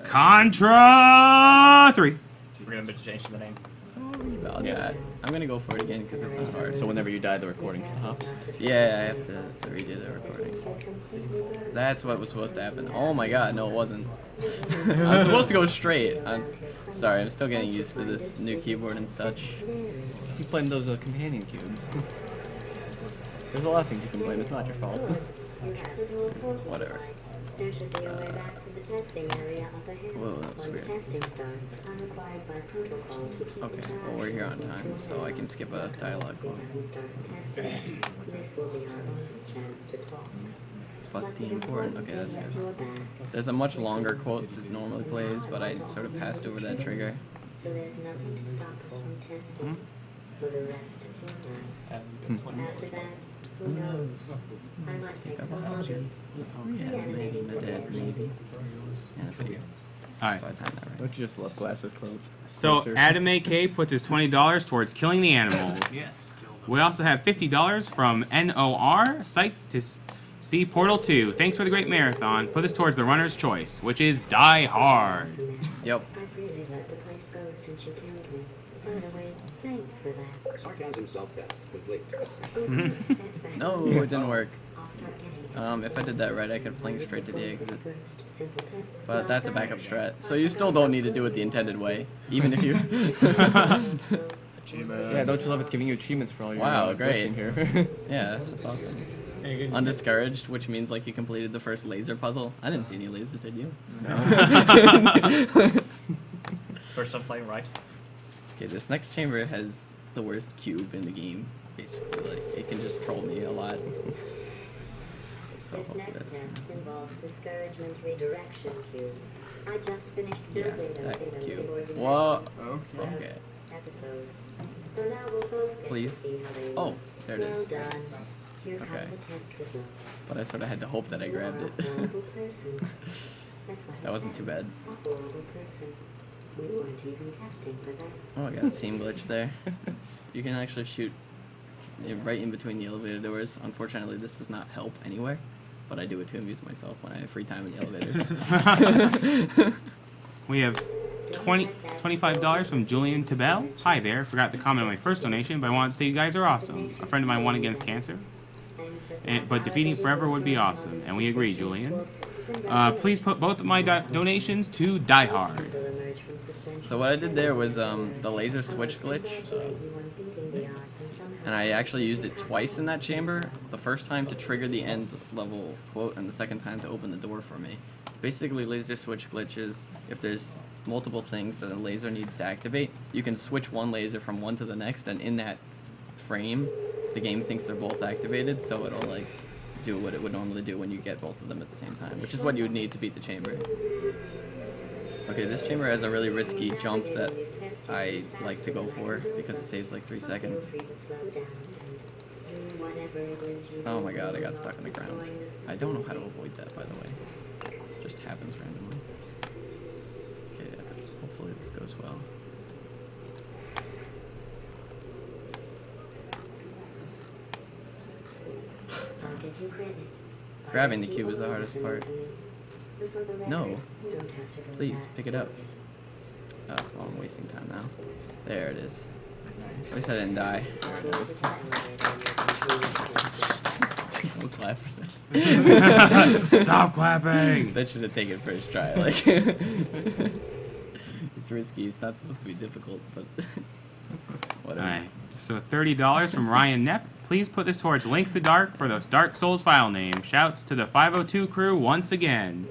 Contra 3. We're gonna change the name. Sorry about that. I'm gonna go for it again because it's not hard. So whenever you die, the recording stops. Yeah, I have to redo the recording. That's what was supposed to happen. Oh my god, no it wasn't. I was supposed to go straight. I'm sorry, I'm still getting used to this new keyboard and such. You blame those companion cubes. There's a lot of things you can blame, it's not your fault. Whatever. There should be a way back to the testing area up ahead. Whoa, that was Once weird. testing starts, I'm required by protocol to keep Okay, well we're here on time, so I can skip a dialogue quote. start testing. This will be our only chance to talk. But the important, okay, that's good. There's a much longer quote that normally plays, but I sort of passed over that trigger. So there's nothing to stop us from testing for the rest of your life. After that, who knows? I might take up a hobby. Reanimating the dead, maybe. And a figure. Alright. So I timed that right. Don't you just love glasses closed? So Adam AK puts his $20 towards killing the animals. Yes. We also have $50 from NOR. Psyched to see Portal 2. Thanks for the great marathon. Put this towards the runner's choice, which is Die Hard. Yep. I've really let the place go since you killed me. By the way, thanks for that. Sarcasm self-test complete. No, it didn't work. If I did that right, I could flank straight to the exit. But that's a backup strat. So you still don't need to do it the intended way, even if you... Yeah, don't you love it giving you achievements for all your Wow, great. glitching here? Yeah, that's awesome. Undiscouraged, which means like you completed the first laser puzzle. I didn't see any lasers, did you? No. First time playing, right? Okay, this next chamber has the worst cube in the game. Basically, like it can just troll me a lot. So This hopefully next that's test involves discouragement redirection cubes. I just finished yeah, building them that in a cube. subordinate Whoa. Okay. episode. So now we'll both get Please. to see how they Oh, work. there it is. Well done. Here Okay. come the test results. But I sort of had to hope that I grabbed it. You're a horrible person. That's what That it wasn't too says. bad. A horrible person. We weren't even testing for that. Oh, I got a seam glitch there. You can actually shoot right in between the elevator doors. Unfortunately, this does not help anywhere, but I do it to amuse myself when I have free time in the elevators. We have $25 from Julian Tabell. Hi there. Forgot to comment on my first donation, but I wanted to say you guys are awesome. A friend of mine won against cancer, but defeating forever would be awesome, and we agree, Julian. Please put both of my donations to Die Hard. So what I did there was the laser switch glitch, and I actually used it twice in that chamber. The first time to trigger the end level quote, and the second time to open the door for me. Basically, laser switch glitches, if there's multiple things that a laser needs to activate, you can switch one laser from one to the next, and in that frame, the game thinks they're both activated, so it'll like do what it would normally do when you get both of them at the same time, which is what you would need to beat the chamber. Okay, this chamber has a really risky jump that I like to go for because it saves like 3 seconds. Oh my god, I got stuck in the ground. I don't know how to avoid that, by the way. It just happens randomly. Okay, hopefully this this goes well. I'll get you credit. Grabbing the cube is the hardest part. No. Please, pick it up. Oh, well, I'm wasting time now. There it is. At least I didn't die. Don't clap for that. Stop clapping! That should have taken first try. Like, it's risky. It's not supposed to be difficult, but whatever. Alright, so $30 from Ryan Nepp. Please put this towards Links to Dark for those Dark Souls file name. Shouts to the 502 crew once again.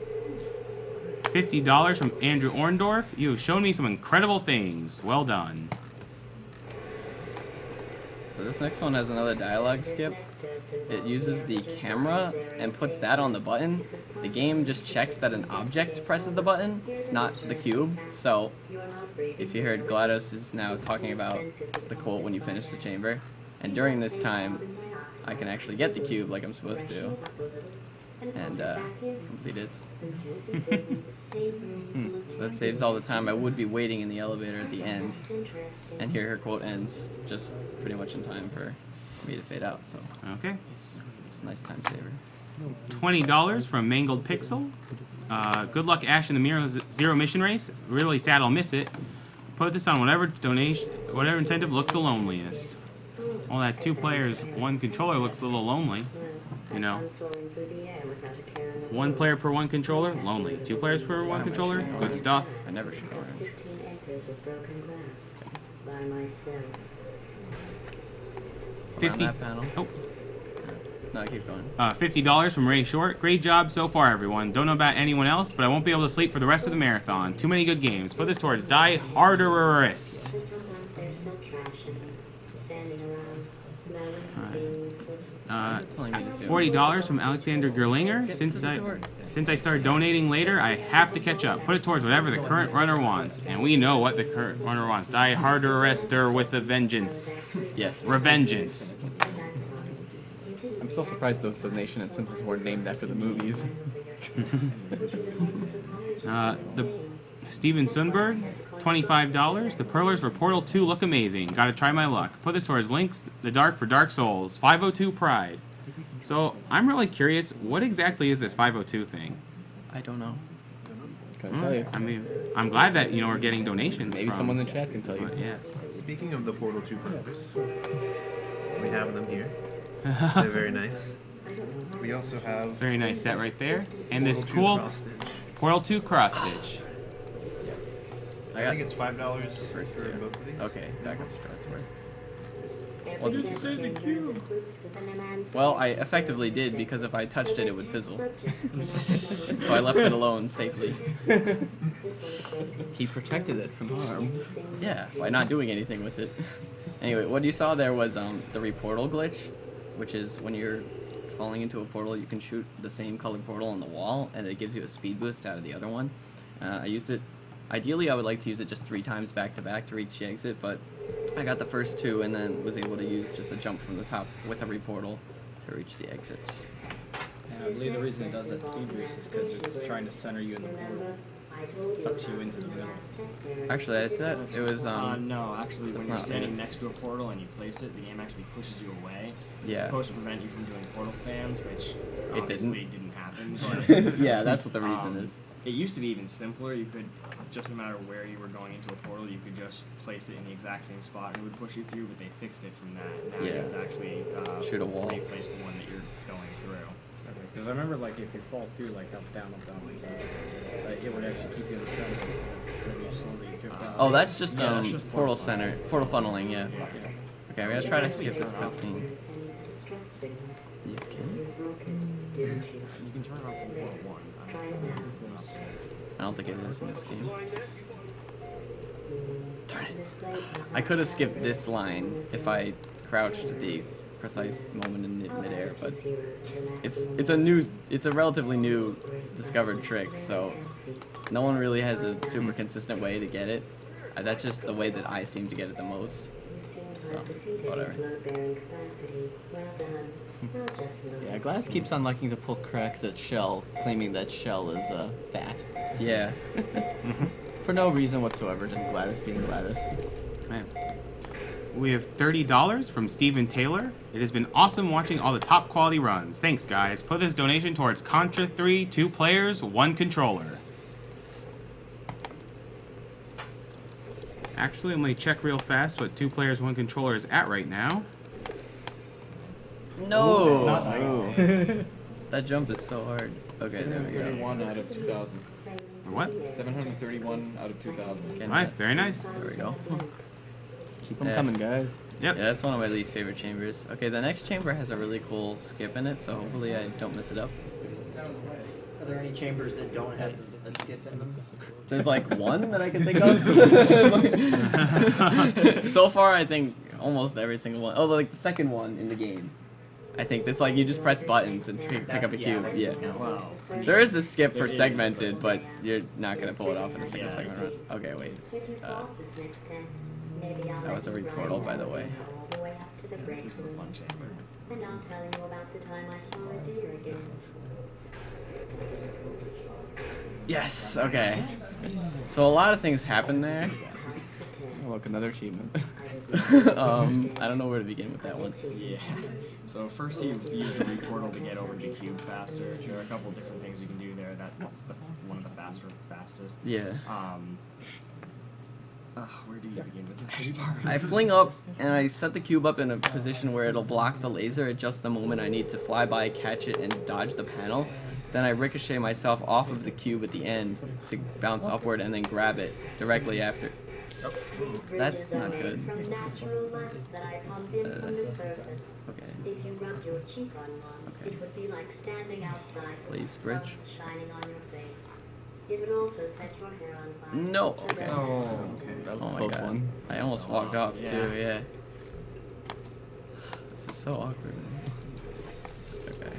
$50 from Andrew Orndorff. You have shown me some incredible things. Well done. So this next one has another dialogue skip. It uses the camera and puts that on the button. The game just checks that an object presses the button, not the cube. So if you heard, GLaDOS is now talking about the quote when you finish the chamber. And during this time, I can actually get the cube like I'm supposed to. And complete it. So that saves all the time I would be waiting in the elevator at the end. And here her quote ends just pretty much in time for me to fade out. So okay, it's a nice time saver. $20 from Mangled Pixel. Good luck, Ash, in the Mirror Zero mission race. Really sad I'll miss it. Put this on whatever donation, whatever incentive looks the loneliest. Well, that 2 players, 1 controller looks a little lonely. You know, 1 player per 1 controller, lonely. 2 players per 1 controller, good stuff. I never should orange. 15 acres of broken glass by myself. 50. That panel. Oh. No, keep going. $50 from Ray Short. Great job so far, everyone. Don't know about anyone else, but I won't be able to sleep for the rest of the marathon. Too many good games. Put this towards Die Harderist. Sometimes there's still trash in here, standing around, smelling, being useless. $40 from Alexander Gerlinger. Since I started donating later, I have to catch up. Put it towards whatever the current runner wants, and we know what the current runner wants. Die Harderister with a vengeance. Yes. Revengeance. I'm still surprised those donation incentives weren't named after the movies. The Steven Sundberg, $25. The Perlers for Portal 2 look amazing. Gotta try my luck. Put this towards Links the Dark for Dark Souls. 502 Pride. So I'm really curious, what exactly is this 502 thing? I don't know. Can't tell you. I mean, I'm glad that we're getting donations. Maybe someone in the chat can tell you. Yeah. Speaking of the Portal 2 players, we have them here. They're very nice. We also have very nice set right there, and this cool Portal 2 cross stitch. I think it's $5 for both of these. Okay, back up that's where. Why did you say the cube? Well, I effectively did, because if I touched it, it would fizzle. So I left it alone safely. He protected it from harm. Yeah, by not doing anything with it. Anyway, what you saw there was the reportal glitch, which is when you're falling into a portal, you can shoot the same colored portal on the wall, and it gives you a speed boost out of the other one. I used it. Ideally, I would like to use it just 3 times back to back to reach the exit, but I got the first 2 and then was able to use just a jump from the top with a reportal to reach the exit. And I believe the reason it does that speed boost is because it's trying to center you in the portal. It sucks you into the middle. Actually, I thought it was no, actually, when you're standing next to a portal and you place it, the game actually pushes you away. Yeah. It's supposed to prevent you from doing portal stands, which it obviously didn't happen. But, yeah, that's what the reason is. It used to be even simpler. You could, just no matter where you were going into a portal, you could just place it in the exact same spot and it would push you through, but they fixed it from that. Now you have to actually shoot a wall. replace the one that you're going through. Because I remember, like, if you fall through, like, up, down, it would actually keep you in the center instead of letting you slowly drift out. Oh, that's just portal center, portal funneling, yeah. Okay, I'm gonna try to skip this cutscene. You can turn it off in Portal 1. I don't think it is in this game. Darn it. I could have skipped this line if I crouched at the precise moment in midair, but it's a relatively new discovered trick, so no one really has a super consistent way to get it. That's just the way that I seem to get it the most. So, whatever. Yeah, Glass keeps on liking to pull cracks at Shell, claiming that Shell is fat. Yeah. For no reason whatsoever, just GLaDOS being GLaDOS. Man. We have $30 from Steven Taylor. It has been awesome watching all the top quality runs. Thanks, guys. Put this donation towards Contra 3, 2 players, 1 controller. Actually, I'm going to check real fast what 2 players, 1 controller is at right now. No! Not nice. That jump is so hard. Okay, there we go. 731 out of 2,000. What? 731 out of 2,000. Alright, very nice. There we go. Keep them coming, guys. Yep. Yeah, that's one of my least favorite chambers. Okay, the next chamber has a really cool skip in it, so hopefully I don't mess it up. Are there any chambers that don't have a skip in them? There's like one that I can think of. So far, I think almost every single one. Oh, like the second one in the game. I think that's like you just press buttons and pick up a cube. Yeah. Wow. There is a skip for segmented, but you're not gonna pull it off in a single segment run. Okay, wait. That was a portal, by the way. This is a fun chamber. And I'll tell you about the time I saw a deer again. Yes. Okay. So a lot of things happen there. Oh, look, another achievement. I don't know where to begin with that one. Yeah. So first you use the portal to get over to the cube faster. There are a couple different things you can do there. That's one of the fastest. Yeah. Where do you begin with the next part? I fling up and I set the cube up in a position where it'll block the laser at just the moment I need to fly by, catch it, and dodge the panel. Then I ricochet myself off of the cube at the end to bounce upward and then grab it directly after. That's not good. Okay. If you rubbed your cheek on one, it would be like standing outside with the sun shining on your face. It would also set your hair on fire. No. Okay. Oh, okay. That was a close one. I almost walked off too. Yeah. This is so awkward. Okay.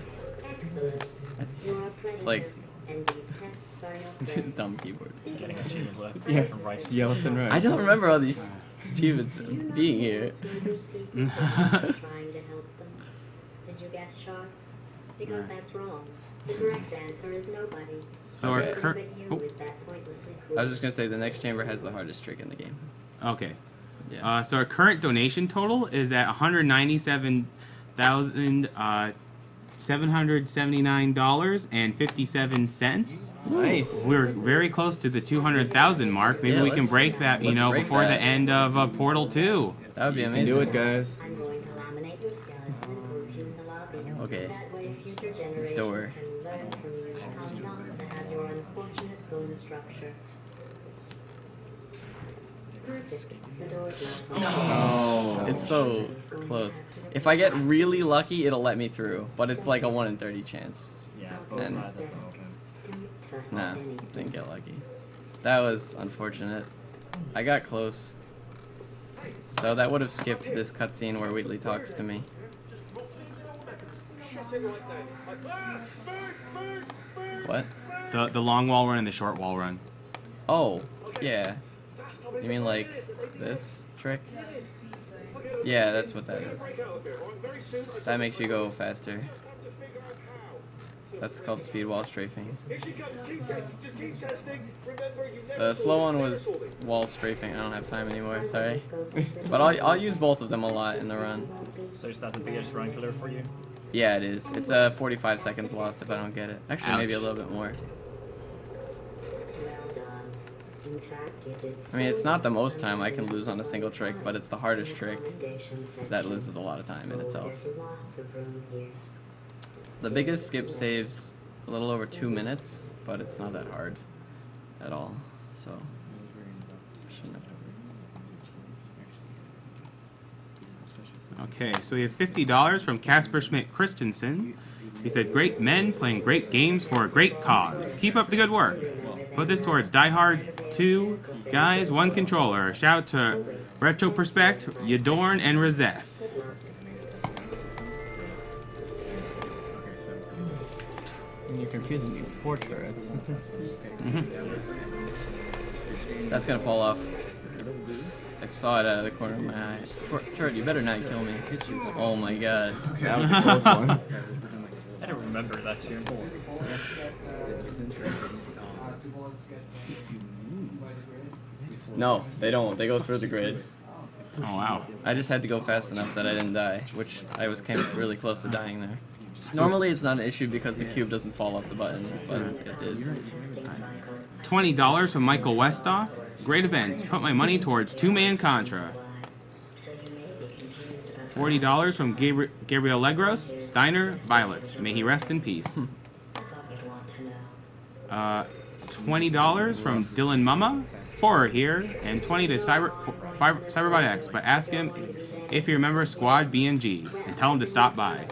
Excellent. It's like dumb keyboard. Yeah, left and right. I don't remember all these achievements being here. Trying to help them. Did you guess sharks? Because that's wrong. The correct answer is nobody. So our current. I was just gonna say the next chamber has the hardest trick in the game. Okay. Yeah. So our current donation total is at $197,779.57. Nice. We're very close to the 200,000 mark. Maybe we can break that, you know, before the end of Portal 2. That would be amazing. Do it, guys. I'm going to laminate your skeleton and pose you in the lobby. Okay. That way future generations Store. can learn from you how not to have your unfortunate bone structure. Perfect. The door's locked. Oh, it's so close. If I get really lucky, it'll let me through, but it's like a 1 in 30 chance. Yeah, both sides have to open. Nah, didn't get lucky. That was unfortunate. I got close. So that would have skipped this cutscene where Wheatley talks to me. What? The long wall run and the short wall run. Oh, yeah. You mean like this trick? Yeah, that's what that is. That makes you go faster. That's called speed wall strafing. The slow one was wall strafing. I don't have time anymore, sorry. But I'll use both of them a lot in the run. So is that the biggest run killer for you? Yeah, it is. It's 45 seconds lost if I don't get it. Actually, maybe a little bit more. I mean, it's not the most time I can lose on a single trick, but it's the hardest trick that loses a lot of time in itself. The biggest skip saves a little over 2 minutes, but it's not that hard at all. So, Okay, so we have $50 from Casper Schmidt Christensen. He said, "Great men playing great games for a great cause. Keep up the good work. Put this towards Die Hard 2, guys, 1 controller. Shout to Retro Perspect, Yadorn, and Razeth." You're confusing these poor turrets. That's gonna fall off. I saw it out of the corner of my eye. Turret, you better not kill me. Oh my god. Okay, that was a close one. I don't remember that tune. No, they don't. They go through the grid. Oh wow. I just had to go fast enough that I didn't die, which I came really close to dying there. Normally it's not an issue because the cube doesn't fall off the button, but it did. $20 from Michael Westoff. Great event. Put my money towards two-man Contra. $40 from Gabriel Legros. Steiner, Violet. May he rest in peace. $20 from Dylan Mama. 4 here, and 20 to Cyberbot X, but ask him if you remember Squad B&G, and tell him to stop by.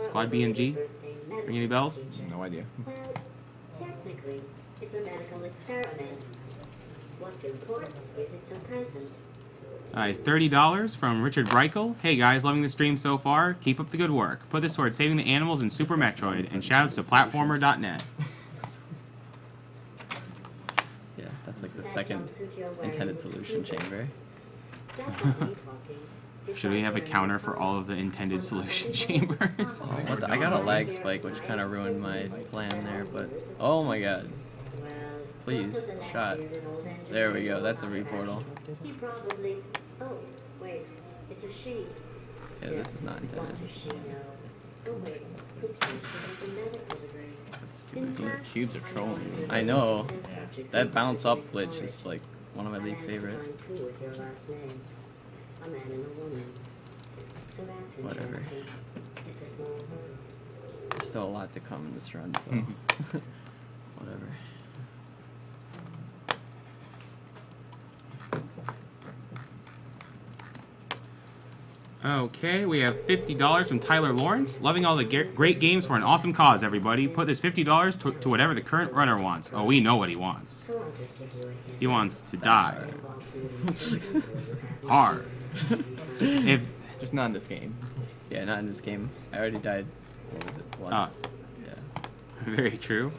Squad B&G? Ring any bells? No idea. Technically, it's a medical experiment. What's important is it's a present. Alright, $30 from Richard Breichel. Hey guys, loving the stream so far. Keep up the good work. Put this towards saving the animals in Super Metroid, and shoutouts to Platformer.net. Yeah, that's like the second intended solution chamber. Should we have a counter for all of the intended solution chambers? Oh, what the, I got a lag spike, which kind of ruined my plan there, but oh my god. Please, shot. There we go, that's a reportal. He probably... Oh, wait, it's a she. Yeah, this is not intended. Oh wait, oops, it's a medical degree. These cubes are trolling. I know. That bounce up glitch is like one of my least favorite. Whatever. There's still a lot to come in this run, so whatever. Okay, we have $50 from Tyler Lawrence. Loving all the great games for an awesome cause, everybody. Put this $50 to whatever the current runner wants. Oh, we know what he wants. He wants to die. Hard. Just not in this game. Yeah, not in this game. I already died. What was it? Once. Yeah. Very true.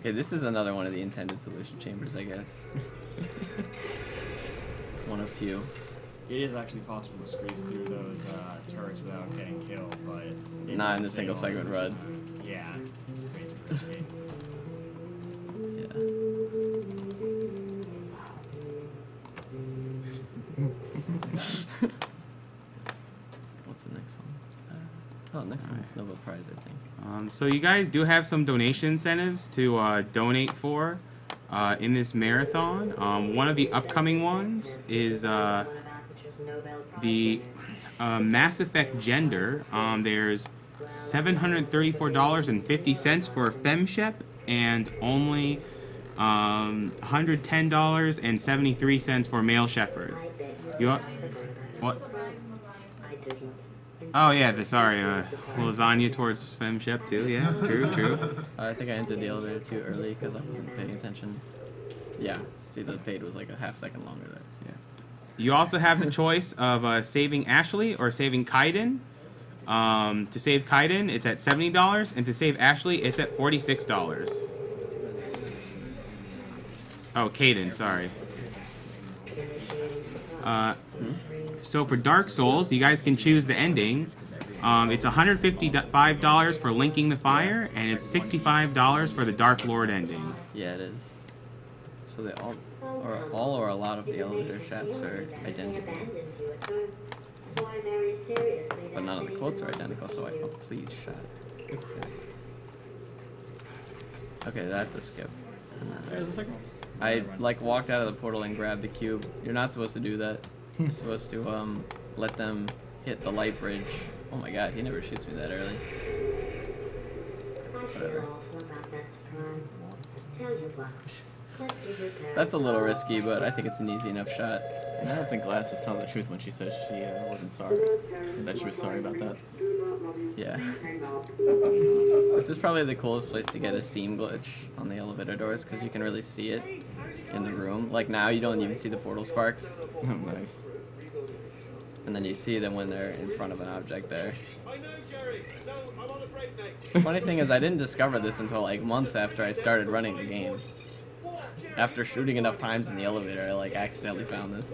Okay, this is another one of the intended solution chambers, I guess. One of few. It is actually possible to squeeze through those turrets without getting killed, but... Not in the single segment run. Yeah, it's crazy risky. Yeah. What's the next one? Oh, next one's Nobel Prize, I think. So you guys do have some donation incentives to donate for in this marathon. One of the upcoming ones is the Mass Effect Gender. There's $734.50 for FemShep and only $110.73 for Male Shepherd. What? Oh yeah, sorry, lasagna towards FemShep too, yeah, true. I think I entered the elevator too early because I wasn't paying attention. Yeah, see the fade was like a half-second longer there. Yeah. You also have the choice of saving Ashley or saving Kaiden. To save Kaiden, it's at $70, and to save Ashley, it's at $46. Oh, Kaiden, sorry. So for Dark Souls, you guys can choose the ending. It's $155 for Linking the Fire, and it's $65 for the Dark Lord ending. Yeah, it is. So they all or a lot of the elevator shafts are identical. But none of the quotes are identical, so oh, please shut. Okay, that's a skip. There's a signal. I like walked out of the portal and grabbed the cube. You're not supposed to do that. You're supposed to let them hit the light bridge. Oh my god, he never shoots me that early. Whatever. That's a little risky, but I think it's an easy enough shot. And I don't think Glass is telling the truth when she says she wasn't sorry. And that she was sorry about that. Yeah. This is probably the coolest place to get a seam glitch on the elevator doors because you can really see it in the room. Like now you don't even see the portal sparks. Oh, nice. And then you see them when they're in front of an object there. The funny thing is I didn't discover this until like months after I started running the game. after shooting enough times in the elevator, I like accidentally found this.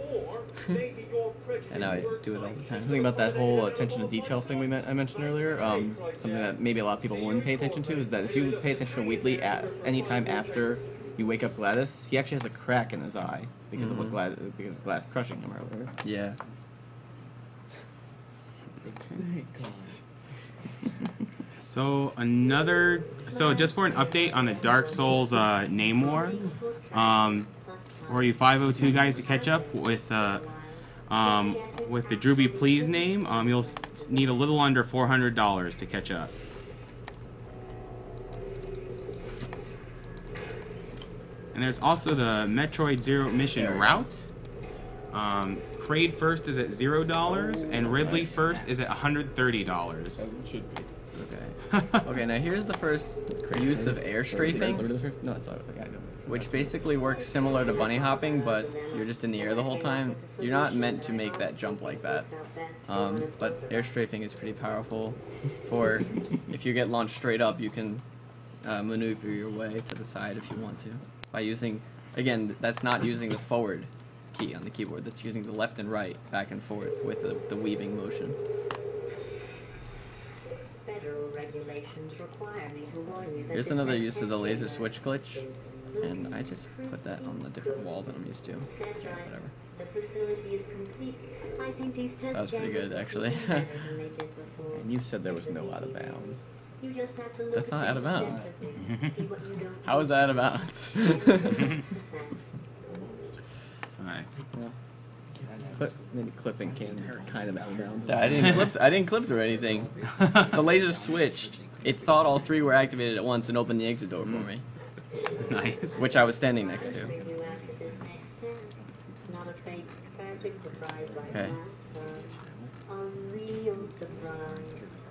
And now I do it all the time. Something about that whole attention to detail thing I mentioned earlier, something that maybe a lot of people wouldn't pay attention to, is that if you pay attention to Wheatley at any time after you wake up GLaDOS, he actually has a crack in his eye because of what because of GLaDOS crushing him earlier. Yeah. So just for an update on the Dark Souls name war, for you 502 guys to catch up with the Drewby Please name, you'll need a little under $400 to catch up. And there's also the Metroid Zero Mission route. Kraid first is at $0, and Ridley first is at $130. As it should be. Okay. Okay, now here's the first use of air strafing, No, it's not. which basically works similar to bunny hopping, but you're just in the air the whole time. You're not meant to make that jump like that. But air strafing is pretty powerful for if you get launched straight up, you can maneuver your way to the side if you want to. By using, again, that's not using the forward key on the keyboard. That's using the left and right, back and forth with the weaving motion. Federal regulations require me to warn you that Here's another use of the laser switch glitch, and I just put that on a different wall than I'm used to. That's right. Whatever. The facility is complete. I think these tests That was pretty good, actually. And you said there was no out of bounds. You just have to look That's not out of bounds. see what you don't How is that out of bounds? Alright. Maybe clipping can kind of out of bounds. I didn't clip through anything. The laser switched. It thought all three were activated at once and opened the exit door for me. Nice. Which I was standing next to. Not a fake, tragic surprise like Okay. that. A real surprise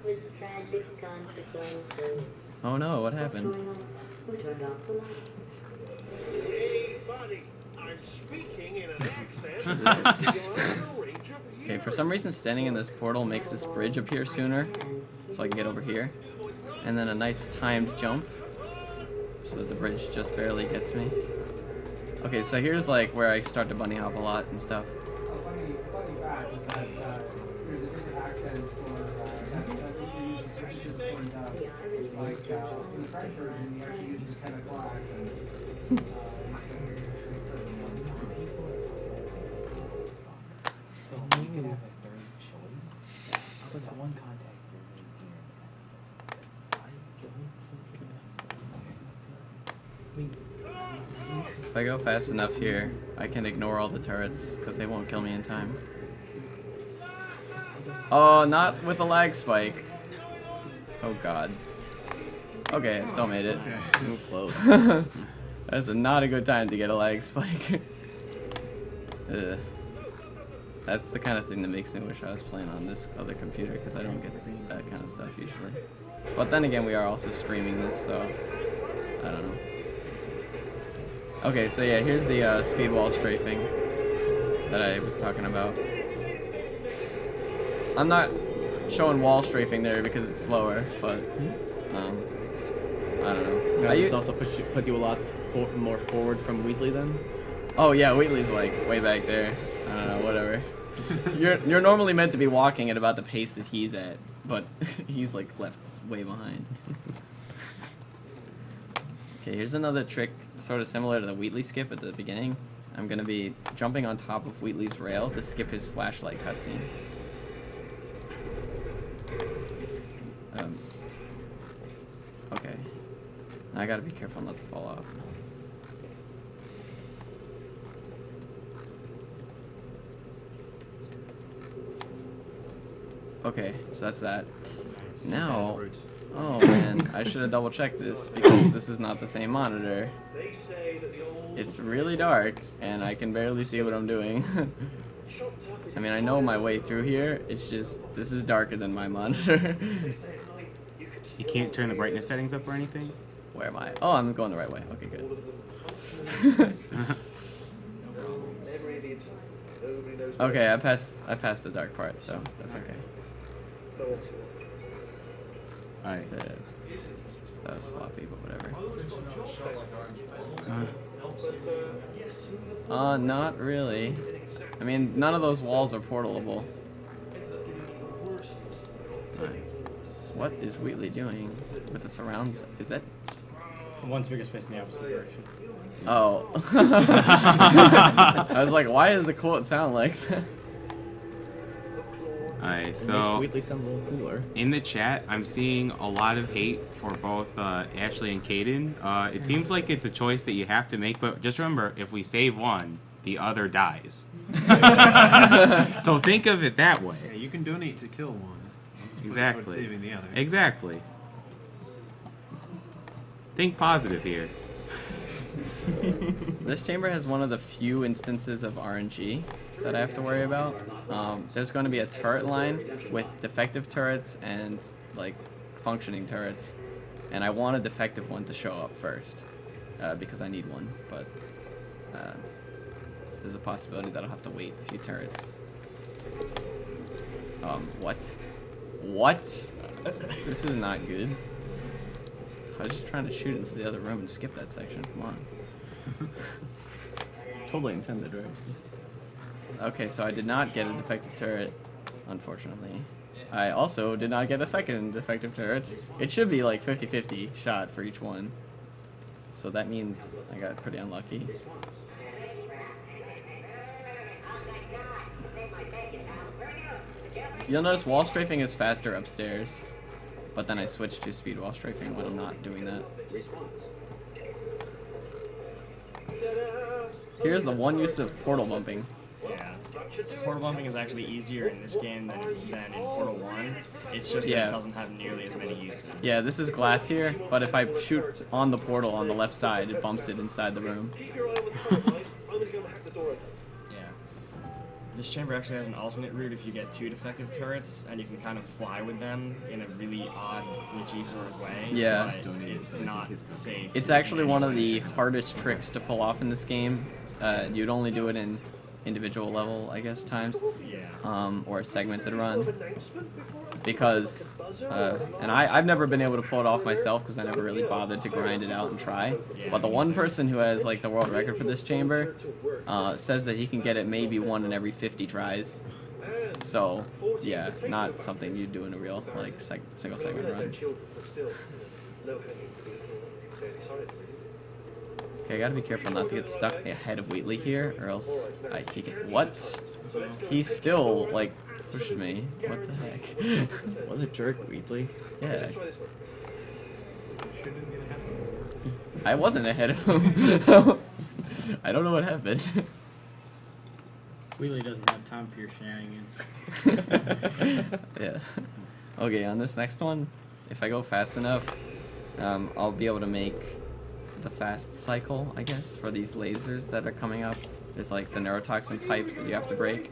with tragic consequences. Oh no, what What's happened? going on? Who turned off the lights? Hey, buddy, I'm speaking in an accent. Okay, for some reason standing in this portal makes this bridge appear sooner, so I can get over here. And then a nice timed jump, so that the bridge just barely gets me. Okay, so here's like where I start to bunny hop a lot and stuff. If I go fast enough here, I can ignore all the turrets, because they won't kill me in time. Oh, not with a lag spike. Oh god. Okay, I still made it. Move close. That's not a good time to get a lag spike. Ugh. That's the kind of thing that makes me wish I was playing on this other computer, because I don't get that kind of stuff usually. But then again, we are also streaming this, so I don't know. Okay, so yeah, here's the speed wall strafing that I was talking about. I'm not showing wall strafing there because it's slower, but I don't know. Does this also put you a lot more forward from Wheatley then? Oh yeah, Wheatley's like way back there. I don't know, whatever. You're normally meant to be walking at about the pace that he's at, but he's like left way behind. Okay, here's another trick sort of similar to the Wheatley skip at the beginning. I'm gonna be jumping on top of Wheatley's rail to skip his flashlight cutscene. Okay. Now I gotta be careful not to fall off. Okay, so that's that. Now, oh man, I should have double checked this because this is not the same monitor. It's really dark and I can barely see what I'm doing. I mean, I know my way through here, it's just, this is darker than my monitor. You can't turn the brightness settings up or anything? Where am I? Oh, I'm going the right way. Okay, good. Okay, I passed the dark part, so that's okay. Alright, that was sloppy, but whatever. Not really. I mean, none of those walls are portalable. What is Wheatley doing with the surrounds? Is that... One's biggest face in the opposite direction. Oh. I was like, why does the quote sound like that? Alright, so makes Wheatley sound a little cooler. In the chat, I'm seeing a lot of hate for both Ashley and Caden. It seems like it's a choice that you have to make, but just remember, if we save one, the other dies. So think of it that way. Yeah, you can donate to kill one. Exactly. Saving the other. Exactly. Think positive here. This chamber has one of the few instances of RNG that I have to worry about. There's going to be a turret line with defective turrets and like functioning turrets, and I want a defective one to show up first because I need one, but there's a possibility that I'll have to wait a few turrets. What? What? This is not good. I was just trying to shoot into the other room and skip that section. Come on. Totally intended, right? Okay, so I did not get a defective turret, unfortunately. I also did not get a second defective turret. It should be like 50-50 shot for each one. So that means I got pretty unlucky. You'll notice wall strafing is faster upstairs, but then I switch to speed wall strafing when I'm not doing that. Here's the one use of portal bumping. Yeah. Portal bumping is actually easier in this game than in Portal 1. It's just that it doesn't have nearly as many uses. Yeah, this is glass here, but if I shoot on the portal on the left side, it bumps it inside the room. This chamber actually has an alternate route if you get 2 defective turrets, and you can kind of fly with them in a really odd, glitchy sort of way. Yeah. But it's not safe. It's actually one of the hardest tricks to pull off in this game. You'd only do it in individual level, I guess, times. Yeah. Or a segmented run. Because, and I've never been able to pull it off myself because I never really bothered to grind it out and try. But the one person who has like the world record for this chamber says that he can get it maybe 1 in every 50 tries. So, yeah, not something you'd do in a real like single segment run. Okay, I gotta be careful not to get stuck ahead of Wheatley here, or else he can. What? He's still like pushed me. What the heck? What a jerk, Wheatley. Yeah. I wasn't ahead of him. I don't know what happened. Wheatley doesn't have time for your shenanigans. Yeah. Okay, on this next one, if I go fast enough, I'll be able to make the fast cycle, I guess, for these lasers that are coming up. There's like the neurotoxin pipes that you have to break.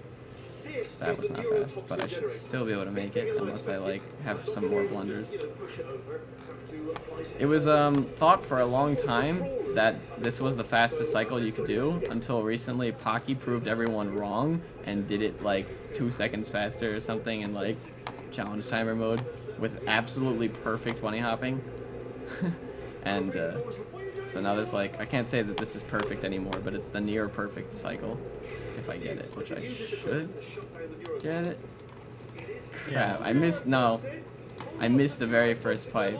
That was not fast, but I should still be able to make it unless I like have some more blunders. It was thought for a long time that this was the fastest cycle you could do until recently Pocky proved everyone wrong and did it like 2 seconds faster or something in like challenge timer mode with absolutely perfect bunny hopping. And so now there's like, I can't say that this is perfect anymore, but it's the near perfect cycle if I get it, which I should get it. Crap, I missed the very first pipe.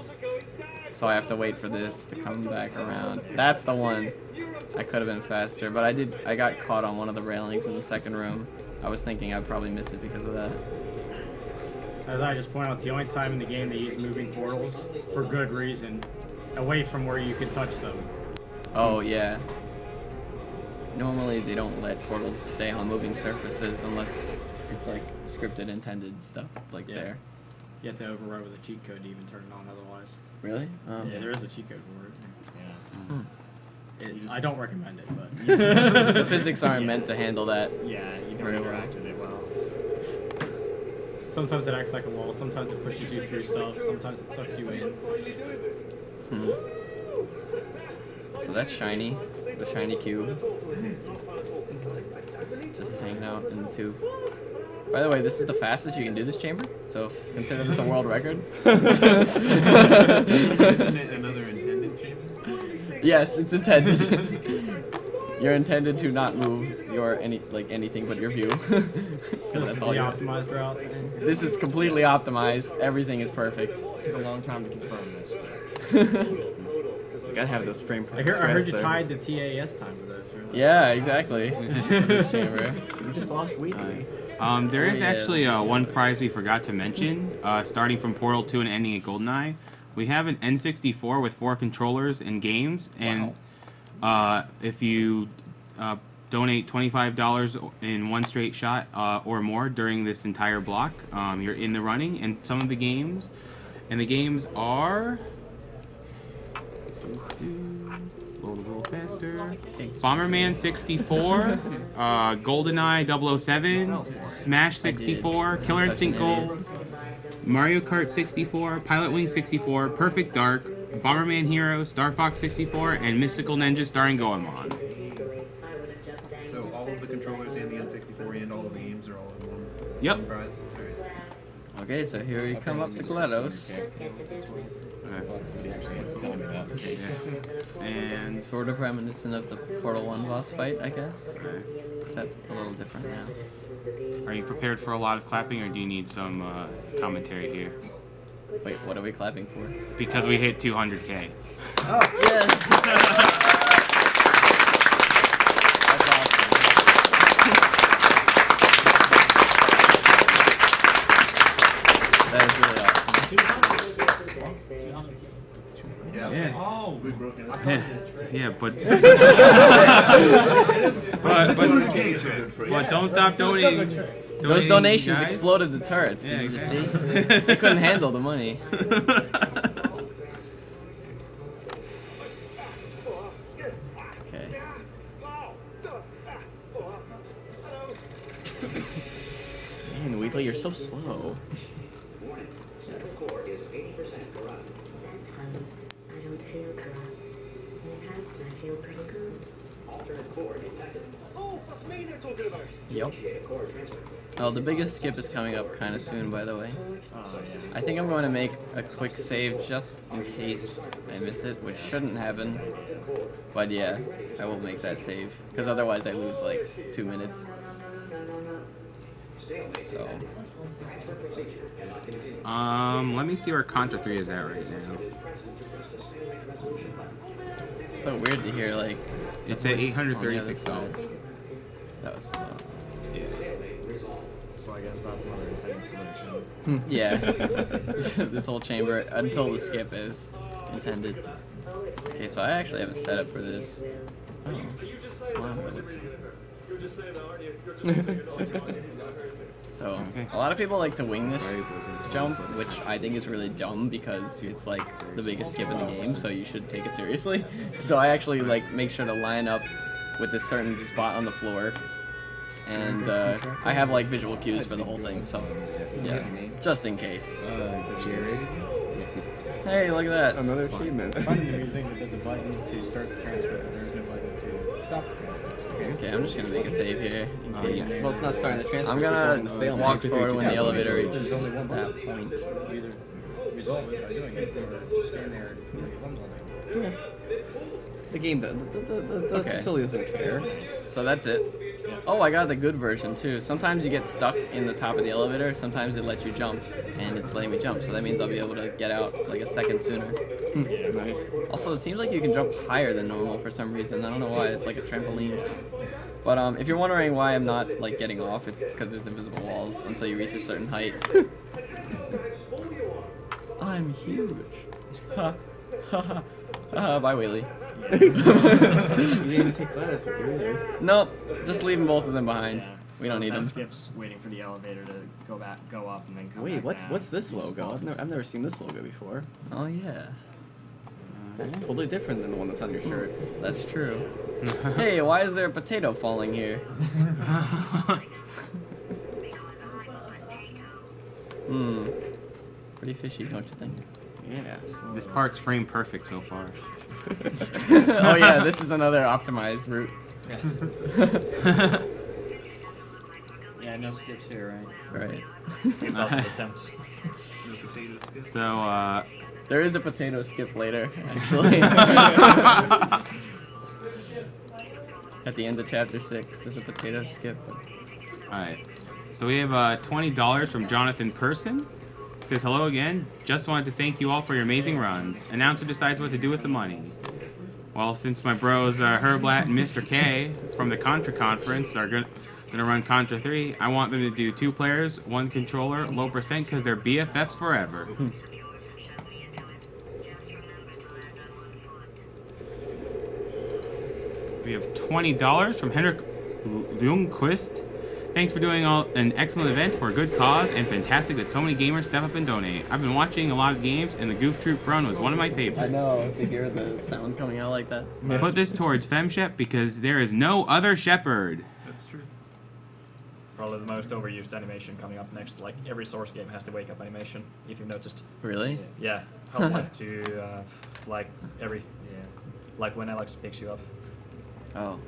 So I have to wait for this to come back around. That's the one. I could have been faster, but I got caught on one of the railings in the second room. I was thinking I'd probably miss it because of that. As I just pointed out, it's the only time in the game they use moving portals for good reason, away from where you can touch them. Oh yeah. Normally they don't let portals stay on moving surfaces unless it's like scripted intended stuff like there. You have to override with a cheat code to even turn it on otherwise. Really? Yeah, there is a cheat code for it. Yeah. I don't recommend it, but the physics aren't meant to handle that. Yeah, you don't interact with it well. Sometimes it acts like a wall, sometimes it pushes you through stuff, sometimes it sucks you in. So that's shiny, the shiny cube. Just hanging out in the tube. By the way, this is the fastest you can do this chamber, so consider this a world record. Isn't it another intended chamber? Yes, it's intended. You're intended to not move your anything but your view. That's all. The optimized route. This is completely optimized. Everything is perfect. It took a long time to confirm this. You gotta have those frame. I heard you tied the TAS time to this. Right? Yeah, exactly. This chamber. You just lost weekly. There is actually one prize we forgot to mention. Starting from Portal 2 and ending at GoldenEye, we have an N64 with 4 controllers and games, and if you donate $25 in one straight shot or more during this entire block, you're in the running. And some of the games, are load a little faster. Bomberman 64, GoldenEye 007, Smash 64, Killer Instinct Gold, Mario Kart 64, Pilot Wing 64, Perfect Dark, Bomberman Heroes, Star Fox 64, and Mystical Ninja starring Goemon. So all of the controllers and the N64 and all of the games are all in one prize? Alright. Okay, so here we come up to GLaDOS. And sort of reminiscent of the Portal 1 boss fight, I guess. Except a little different now. Are you prepared for a lot of clapping, or do you need some commentary here? Wait, what are we clapping for? Because we hit 200K. Oh, yes! That's awesome. That is really awesome. Yeah. Oh, we broke it. Yeah, but but don't stop donating. Those donations guys. exploded the turrets. Yeah, Did exactly. you see? They couldn't handle the money. Okay. Man, Wheatley, you're so slow. Warning. Central core is 80% corrupt. That's funny. I don't feel corrupt. In fact, I feel pretty good. Alternate core detected. Oh, that's me they're talking about. Yep. Initiate core transfer. Oh, the biggest skip is coming up kind of soon, by the way. I think I'm going to make a quick save just in case I miss it, which shouldn't happen. But yeah, I will make that save, because otherwise I lose like 2 minutes. So. Let me see where Contra 3 is at right now. So weird to hear like. It's at $836. That was slow. Yeah. So I guess that's another intended solution. Yeah. This whole chamber until the skip is intended. Okay, so I actually have a setup for this. Oh, smart. It looks. So a lot of people like to wing this jump, which I think is really dumb because it's like the biggest skip in the game, so you should take it seriously. So I actually like make sure to line up with a certain spot on the floor, and I have like visual cues for the whole thing. So yeah, just in case. Hey, look at that! Another achievement. I find it amusing that there's a button to start the transfer, but there's no button to stop the transfer. Okay, I'm just gonna make a save here in case. Well, it's not starting the transfer. I'm gonna walk forward when the elevator reaches There's only one that button. point. You either resolve it by doing it, or just stand there and put your thumbs on it. The game, the Okay. facility doesn't care. So that's it. Oh, I got the good version too. Sometimes you get stuck in the top of the elevator, sometimes it lets you jump, and it's letting me jump, so that means I'll be able to get out like a second sooner. Nice. Also, it seems like you can jump higher than normal for some reason. I don't know why, it's like a trampoline. But if you're wondering why I'm not like getting off, it's because there's invisible walls until you reach a certain height. I'm huge. Ha ha ha. Bye, Wheelie. You didn't even take GLaDOS with you either. Nope, just leaving both of them behind. Yeah, We don't need that them. Skip's waiting for the elevator to go up, and then come Wait, back what's down. this logo? I've never seen this logo before. Oh yeah. That's totally different than the one that's on your shirt. That's true. Hey, why is there a potato falling here? Pretty fishy, don't you think? Yeah. This part's frame perfect so far. Oh yeah, this is another optimized route. Yeah, no skips here, right? Right. Attempt. So, there is a potato skip later, actually. At the end of chapter 6, there's a potato skip. Alright. So we have $20 from Jonathan Person. Says, hello again. Just wanted to thank you all for your amazing runs. Announcer decides what to do with the money. Well, since my bros Herblat and Mr. K from the Contra Conference are going to run Contra 3, I want them to do 2 players, 1 controller, low percent, because they're BFFs forever. We have $20 from Henrik Ljungqvist. Thanks for doing an excellent event for a good cause, and fantastic that so many gamers step up and donate. I've been watching a lot of games, and the Goof Troop run was one of my favorites. I know, to hear the sound coming out like that. Put this towards FemShep because there is no other shepherd. That's true. Probably the most overused animation coming up next. Like every Source game has the wake up animation, if you've noticed. Really? Yeah. Half-Life 2, like every, like when Alex picks you up. Oh.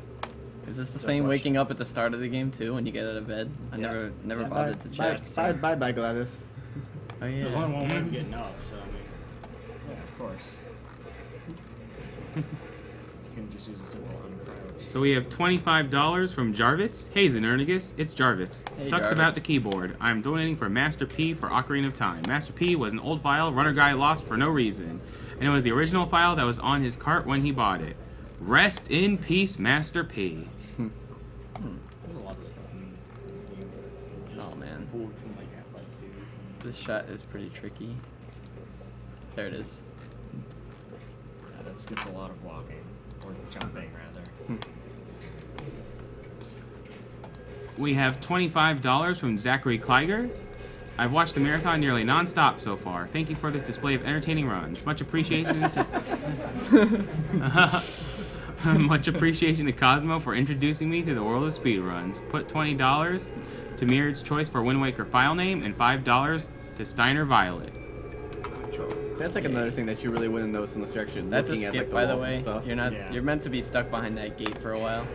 Is this the Just same watch. waking up at the start of the game too when you get out of bed? I never bothered to check. Bye, GLaDOS. Oh yeah. There's only one way of getting up, so I mean, Yeah, of course. you can just use a simple uncrouch. So we have $25 from Jarvis. Hey Znernicus, it's Jarvis. Hey, Sucks Jarvis. about the keyboard. I'm donating for Master P for Ocarina of Time. Master P was an old file Runner Guy lost for no reason, and it was the original file that was on his cart when he bought it. Rest in peace, Master P. There's a lot of stuff in these games that's just Oh man. pulled from like Half-Life 2. This shot is pretty tricky. There it is. Yeah, that skips a lot of walking, or jumping rather. We have $25 from Zachary Kleiger. I've watched the marathon nearly non-stop so far. Thank you for this display of entertaining runs. Much appreciation to much appreciation to Cosmo for introducing me to the world of speedruns. Put $20 to Myriad's choice for Wind Waker file name and $5 to Steiner Violet. So that's like another thing that you really wouldn't notice unless you're actually That's a looking at skip, like the by the walls and way. stuff. You're not. Yeah. You're meant to be stuck behind that gate for a while.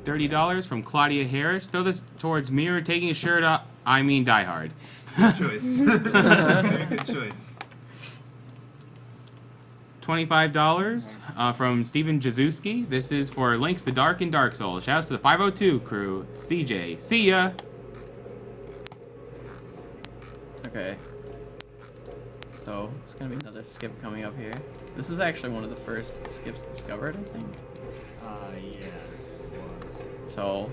$30 from Claudia Harris. Throw this towards Mirror taking his shirt off. I mean Die Hard. Good choice. Very good choice. $25 from Steven Jazuski. This is for Links the Dark and Dark Souls. Shouts to the 502 crew. CJ. See ya. Okay. So it's gonna be another skip coming up here. This is actually one of the first skips discovered, I think. Yeah, it was. So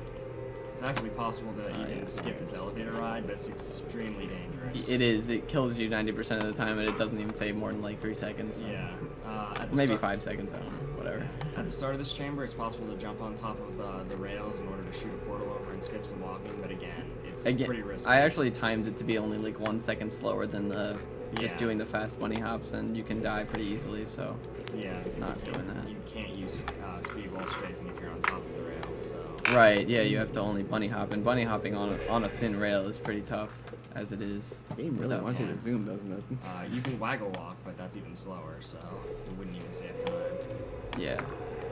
It's actually possible to even yeah. skip this elevator ride, but it's extremely dangerous. it is. It kills you 90% of the time, and it doesn't even save more than like 3 seconds. Yeah. At the Maybe start- 5 seconds. I don't know. Whatever. At the start of this chamber, it's possible to jump on top of the rails in order to shoot a portal over and skip some walking, but again, it's pretty risky. I actually timed it to be only like 1 second slower than the just Yeah. doing the fast bunny hops, and you can die pretty easily. So Yeah, not doing that. You can't use speed wall strafing if you're on top of the rail, so... Right, yeah, you have to only bunny hop, and bunny hopping on a thin rail is pretty tough, as it is. The game really wants you to zoom, doesn't it? You can waggle walk, but that's even slower, so it wouldn't even save time. Yeah.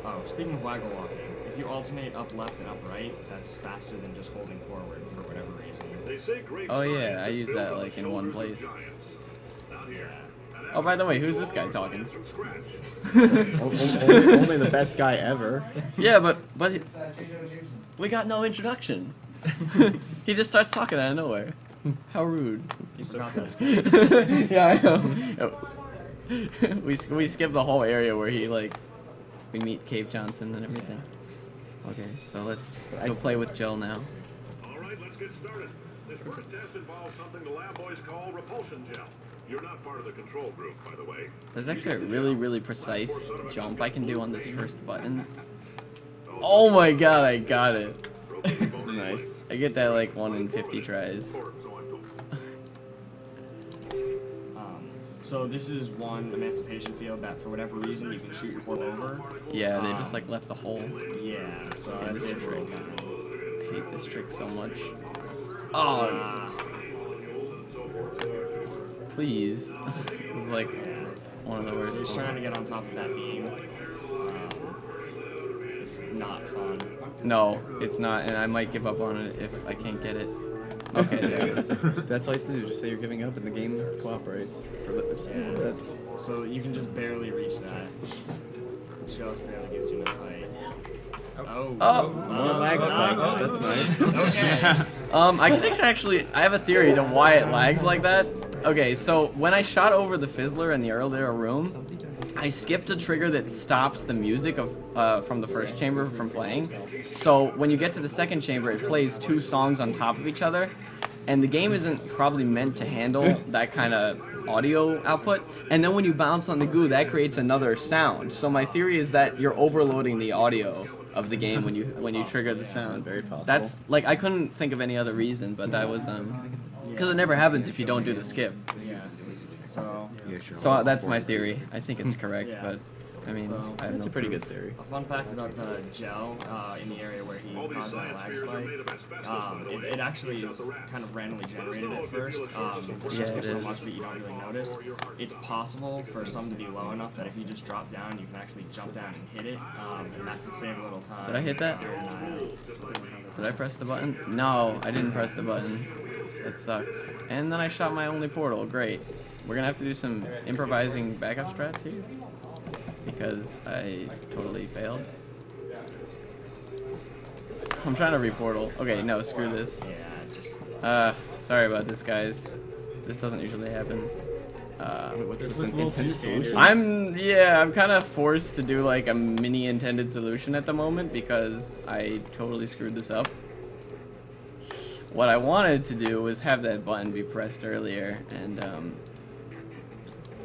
Oh, speaking of waggle walking, if you alternate up left and up right, that's faster than just holding forward for whatever reason. Oh yeah, I use that like in one place. Oh, by the way, who's this guy talking? Only the best guy ever. Yeah, but we got no introduction. He just starts talking out of nowhere. How rude. Yeah, I know. We skip the whole area where he we meet Cave Johnson and everything. Okay, so let's go play with Jill now. All right, let's get started. This first test involves something the lab boys call repulsion gel. You're not part of the control group, by the way. There's actually a really precise jump I can do on this first button. Oh my god, I got it. Nice. I get that like 1 in 50 tries. So this is one emancipation field that for whatever reason you can shoot your port over. Yeah, they just like left a hole. Yeah, so Okay, that's this it. trick. I hate this trick so much. Oh, please. This is like one of the So worst. he's trying to get on top of that beam. It's not fun. No, it's not, and I might give up on it if I can't get it. Okay, there it is. That's all you have to do. Just say you're giving up, and the game cooperates. Just a little bit. So you can just barely reach that. Just barely gives you enough height. More lag spikes. That's nice. Okay. I can actually, I have a theory to why it lags like that. Okay, so when I shot over the Fizzler in the earlier room, I skipped a trigger that stops the music of from the first chamber from playing. So when you get to the second chamber, it plays 2 songs on top of each other, and the game isn't probably meant to handle that kind of audio output. And then when you bounce on the goo, that creates another sound. So my theory is that you're overloading the audio of the game when you trigger the sound. Very possible. That's like, I couldn't think of any other reason, but that was because it never happens if you don't do the skip. Yeah. So that's my theory. I think it's correct, but I mean, I have That's no a pretty proof. good theory. A fun fact about the gel in the area where he caused that lag spike, it actually is kind of randomly generated at first. It's just so much that you don't really notice. It's possible for some to be low enough that if you just drop down, you can actually jump down and hit it, and that can save a little time. Did I hit that? Did I press the button? No, I didn't press the button. That sucks. And then I shot my only portal. Great. We're gonna have to do some improvising backup strats here, because I totally failed. I'm trying to reportal. Okay, no, screw this. Sorry about this, guys. This doesn't usually happen. What's this, an intended solution? I'm kind of forced to do like a mini intended solution at the moment because I totally screwed this up. What I wanted to do was have that button be pressed earlier and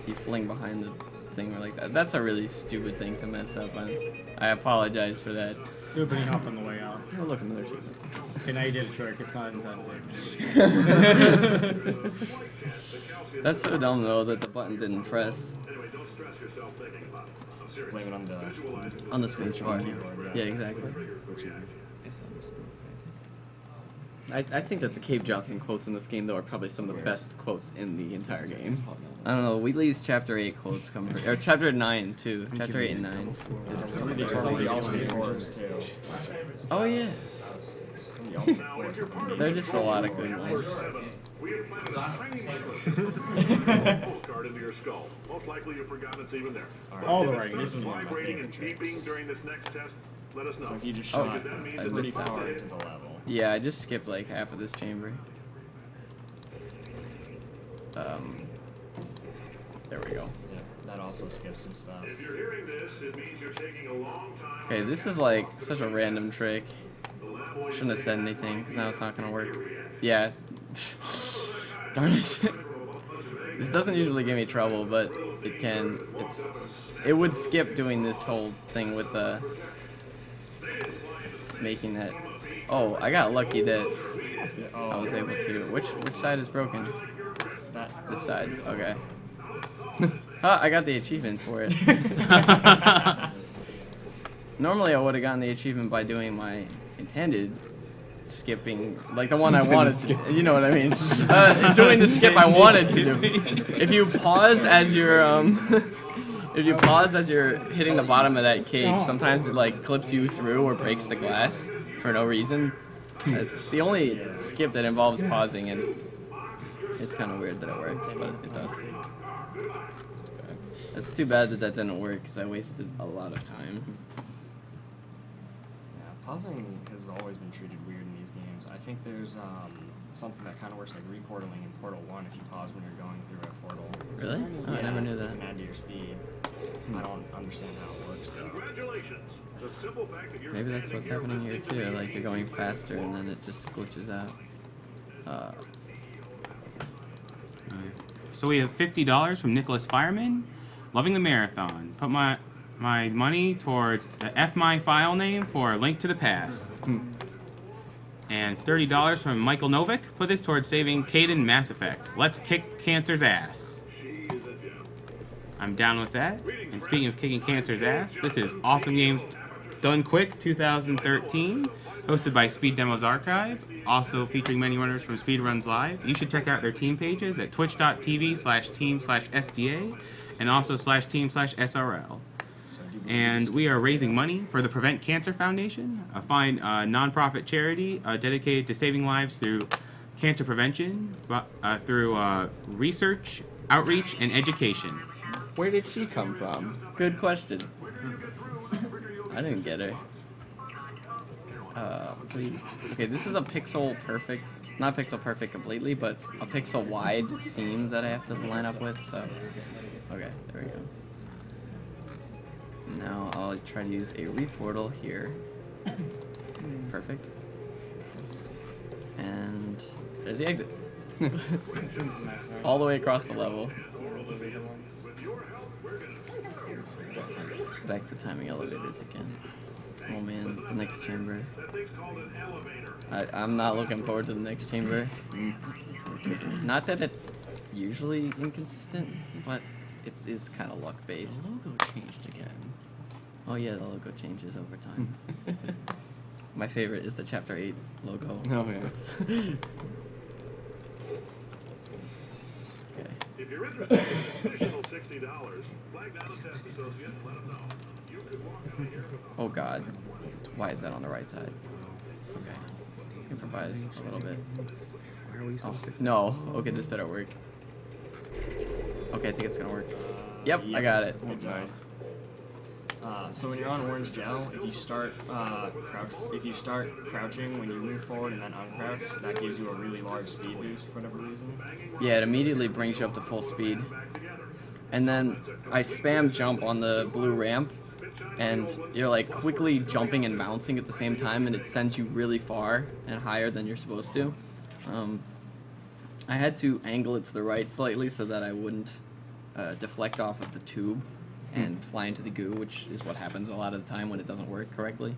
you fling behind the thing like that. That's a really stupid thing to mess up on. I apologize for that. Do a bunny hop on the way out. Oh, look, another achievement. Okay, now you did a trick. It's not intended. That's so dumb though that the button didn't press. Blame it on the space bar. Yeah, exactly. I think that the Cave Johnson quotes in this game, though, are probably some of the best quotes in the entire game. I don't know. Wheatley's Chapter 8 quotes come from, or Chapter 9 too. Chapter 8 and 9. Oh yeah. They're just a lot of good ones. Postcard into your skull. Most likely you've forgotten it's even there. All the right. This is vibrating and beeping during this next test. Let us know. So he just shot pretty far far into the level. Yeah, I just skipped like half of this chamber. There we go. Yeah, that also skips some stuff. If you're hearing this, it means you're taking a long time. Okay, this is like such a random trick. Shouldn't have said anything because now it's not gonna work. Yeah. Darn it. This doesn't usually give me trouble, but it can. It would skip doing this whole thing with making that. Oh, I got lucky that I was able to. Which side is broken? This side. Okay. I got the achievement for it. Normally I would have gotten the achievement by doing my intended skipping, like the one I wanted to. You know what I mean? Doing the skip I wanted to do. If you pause as you're if you pause as you're hitting the bottom of that cage, sometimes it like clips you through or breaks the glass for no reason. It's the only skip that involves pausing, and it's kind of weird that it works, but it does. It's too bad that didn't work because I wasted a lot of time. Yeah, pausing has always been treated weird in these games. I think there's something that kind of works like reportaling in Portal 1 if you pause when you're going through a portal. Really? Oh, I never knew that. You can add to your speed. I don't understand how it works though. Congratulations. The simple fact that you're Maybe that's what's happening here too, like you're going faster and then it just glitches out. So we have $50 from Nicholas Fireman. Loving the marathon. Put my money towards the FMI file name for Link to the Past. And $30 from Michael Novick. Put this towards saving Caden Mass Effect. Let's kick cancer's ass. I'm down with that. And speaking of kicking cancer's ass, this is Awesome Games Done Quick 2013, hosted by Speed Demos Archive, also featuring many runners from Speedruns Live. You should check out their team pages at twitch.tv/team/SDA and also /team/SRL. And we are raising money for the Prevent Cancer Foundation, a fine nonprofit charity dedicated to saving lives through cancer prevention, through research, outreach, and education. Where did she come from? Good question. I didn't get her. Please. Okay, this is a pixel perfect, not pixel perfect completely, but a pixel wide seam that I have to line up with, so. Okay, there we go. Now I'll try to use a reportal here. Perfect. And there's the exit. All the way across the level. Back to timing elevators again. Oh man, the next chamber. I'm not looking forward to the next chamber. Not that it's usually inconsistent, but it is kind of luck based. The logo changed again. Oh yeah, the logo changes over time. My favorite is the Chapter 8 logo. Oh yeah. Okay. If you're interested in an additional $60, flag down a test associate and let them know. You could walk out of here with Oh god. Why is that on the right side? Okay. Improvise a little bit. Why are we so No. Okay, this better work. Okay, I think it's gonna work. Yep, I got it. Nice. So when you're on orange gel, if you start crouching when you move forward and then uncrouch, that gives you a really large speed boost for whatever reason. Yeah, it immediately brings you up to full speed. And then I spam jump on the blue ramp, and you're like quickly jumping and bouncing at the same time, and it sends you really far and higher than you're supposed to. I had to angle it to the right slightly so that I wouldn't deflect off of the tube and fly into the goo, which is what happens a lot of the time when it doesn't work correctly.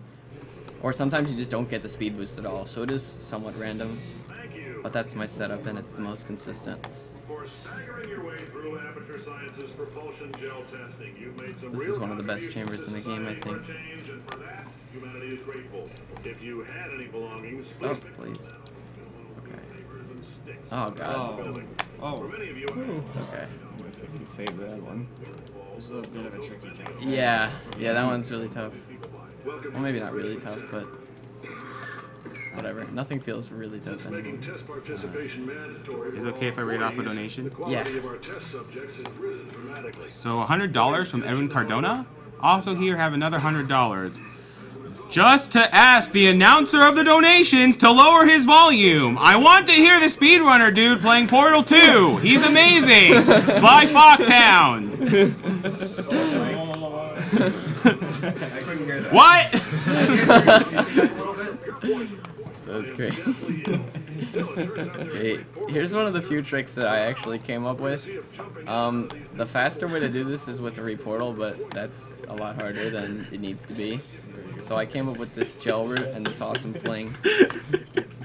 Or sometimes you just don't get the speed boost at all, so it is somewhat random. But that's my setup, and it's the most consistent. For staggering your way through Aperture Science's propulsion gel testing, you've made some This is one of the best chambers in the game, I think. and for that, humanity is grateful. If you had any belongings, Oh, please. Okay. Oh god. Oh. It's okay. Looks like you saved that one. This is a bit of a tricky jump. Yeah, that one's really tough. Well, maybe not really tough, but whatever. Nothing feels really tough anymore. Is it okay if I read off a donation? Yeah. So $100 from Edwin Cardona. Also here have another $100. Just to ask the announcer of the donations to lower his volume. I want to hear the speedrunner dude playing Portal 2. He's amazing. Sly Foxhound. What? That's great. Okay, here's one of the few tricks that I actually came up with. The faster way to do this is with a reportal, but that's a lot harder than it needs to be. So I came up with this gel route and this awesome fling.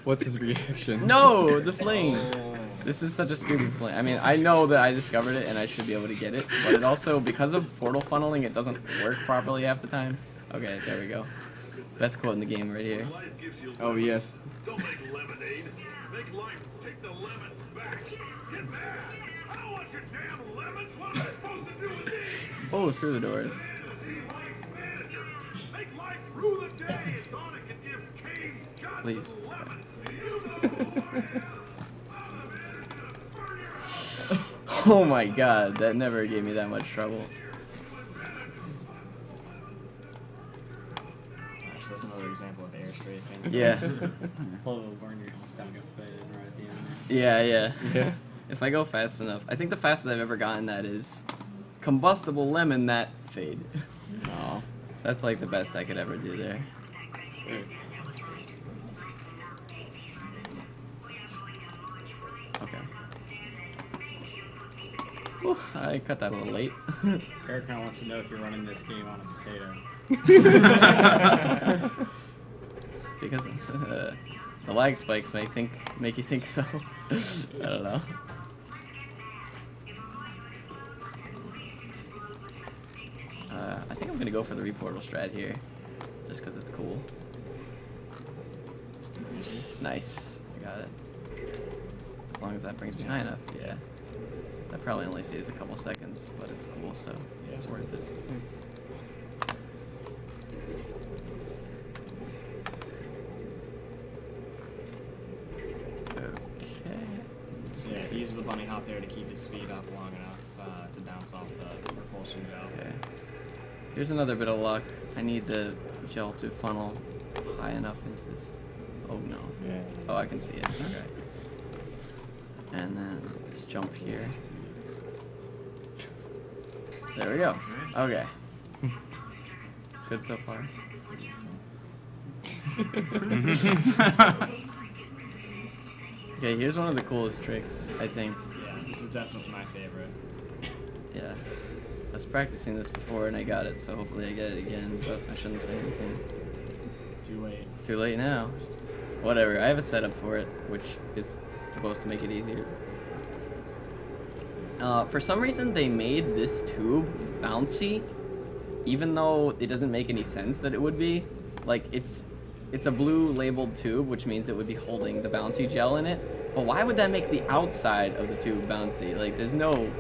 What's his reaction? No, the fling! This is such a stupid fling. I mean, I know that I discovered it and I should be able to get it, but it also, because of portal funneling, it doesn't work properly half the time. Okay, there we go. Best quote in the game right here. Oh, yes. Don't make lemonade. Make life take the lemon back. Get mad. I don't want your damn lemons. What am I supposed to do with these? Oh, through the doors. Make life rue the day. And Donna can give Cave Johnson Please. lemon. You know who I am. Oh my god, that never gave me that much trouble. So that's another example of air strafing. Yeah. Pull the burn your house down, go fit in right at the end there. Yeah. If I go fast enough. I think the fastest I've ever gotten that is combustible lemon that fade. Oh, that's like the best I could ever do there. Okay. Whew, I cut that a little late. Eric kind of wants to know if you're running this game on a potato. Because the lag spikes make you think so. I don't know. I think I'm gonna go for the reportal strat here, just because it's cool. Nice, I got it. As long as that brings me high enough, yeah. That probably only saves a couple seconds, but it's cool, so it's worth it. Okay. So yeah, he uses the bunny hop there to keep his speed up long enough to bounce off the propulsion gel. Okay. Here's another bit of luck. I need the gel to funnel high enough into this. Oh no. Yeah. Oh, I can see it. Okay. And then let's jump here. There we go. Okay. Good so far. Okay, here's one of the coolest tricks, I think. Yeah, this is definitely my favorite. Yeah. I was practicing this before and I got it, so hopefully I get it again, but I shouldn't say anything. Too late. Too late now. Whatever, I have a setup for it, which is supposed to make it easier. For some reason, they made this tube bouncy, even though it doesn't make any sense that it would be. Like, it's a blue labeled tube, which means it would be holding the bouncy gel in it. But why would that make the outside of the tube bouncy? Like, there's no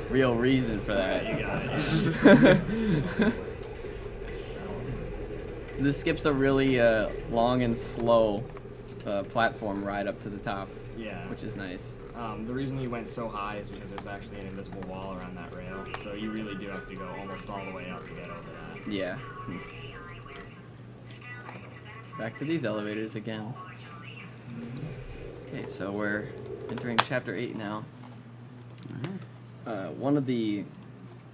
real reason for that. You got it. This skips a really long and slow platform ride up to the top. Yeah. Which is nice. The reason he went so high is because there's actually an invisible wall around that rail, so you really do have to go almost all the way out to get over that. Yeah. Back to these elevators again. Okay, so we're entering chapter 8 now. One of the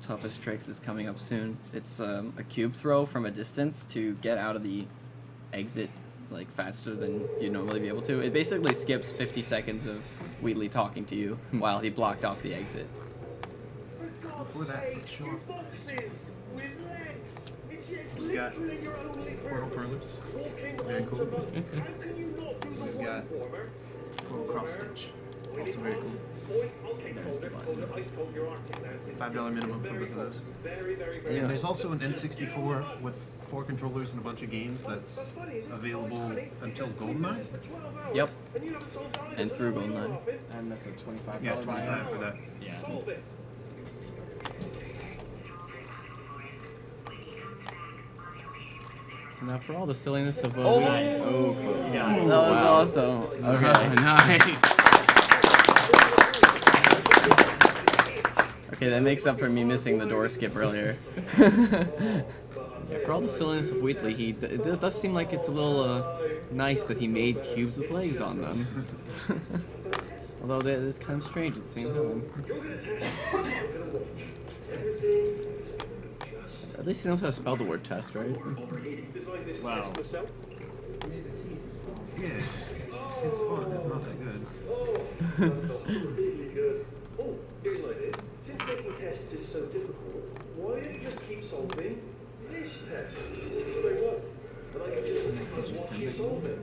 toughest tricks is coming up soon. It's a cube throw from a distance to get out of the exit like faster than you'd normally be able to. It basically skips 50 seconds of Wheatley talking to you while he blocked off the exit. Before that, let's show off. We've got portal curlers. Very cool. We've got portal cross stitch. Also very cool. There's the button. $5 minimum for both of those. And there's also an N64 with 4 controllers and a bunch of games that's available until GoldenEye. Yep. And through GoldenEye. And that's a $25 Yeah, $25 for that. Yeah. Now for all the silliness of Oh! Yeah. That was awesome. Okay. Nice. Okay, that makes up for me missing the door skip earlier. Yeah, for all the silliness of Wheatley, it does seem like it's a little nice that he made cubes with legs on them. Although that is kind of strange at the same time. At least he knows how to spell the word test, right? Wow. Yeah. It's fun. It's not that good. Oh, here's an idea. Since making tests is so difficult, why don't you just keep solving this test? So what? And I can just watch you solve it.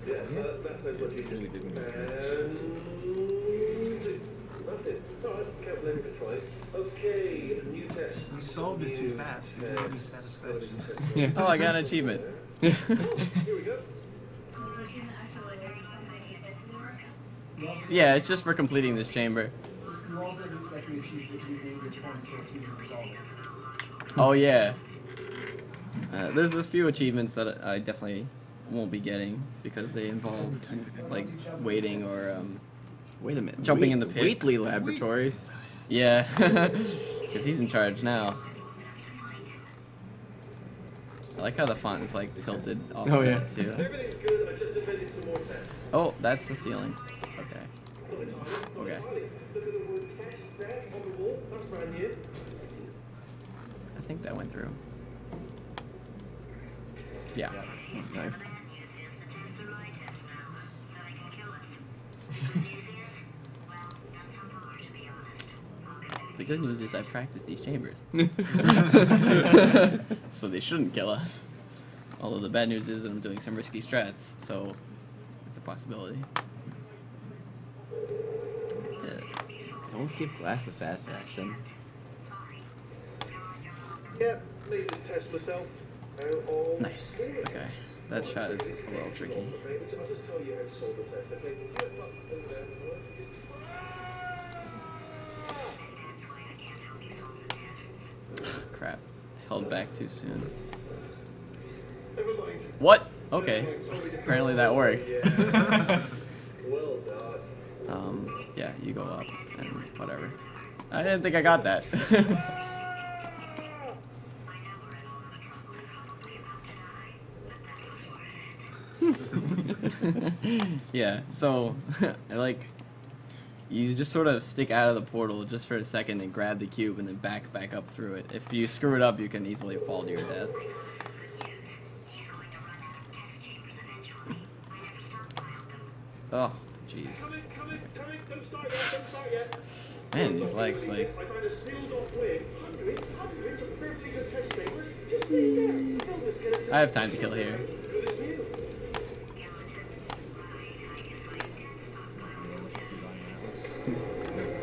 Yeah, that sounds like you did. And that's it. Alright, can't blame you for trying. Okay, new test. You solved it too fast. You didn't be satisfaction. Yeah. Oh, I got an achievement. Here we go. Yeah, it's just for completing this chamber. Oh yeah. There's a few achievements that I definitely won't be getting because they involve like waiting or wait a minute, jumping in the pit. Wheatley Laboratories. Yeah, because he's in charge now. I like how the font is like tilted offset Oh yeah. too. Everything's good. I just invented some more tests. Oh, that's the ceiling. Okay. Okay. Look at the word test there on the wall. That's brand new. I think that went through. Yeah. Nice. The good news is I practiced these chambers. So they shouldn't kill us. Although the bad news is that I'm doing some risky strats, so it's a possibility. Don't give Glass the satisfaction. Yep, made this test myself. Nice. Okay. That shot is a little tricky. I'll just tell you how to solve the test, okay? Crap. Held back too soon. Never mind. What? Okay. Apparently that worked. Well done. Yeah, you go up and whatever. I didn't think I got that. Yeah, so like you just sort of stick out of the portal just for a second and grab the cube and then back up through it. If you screw it up, you can easily fall to your death. Oh, jeez. Man, these lag spikes. I have time to kill here.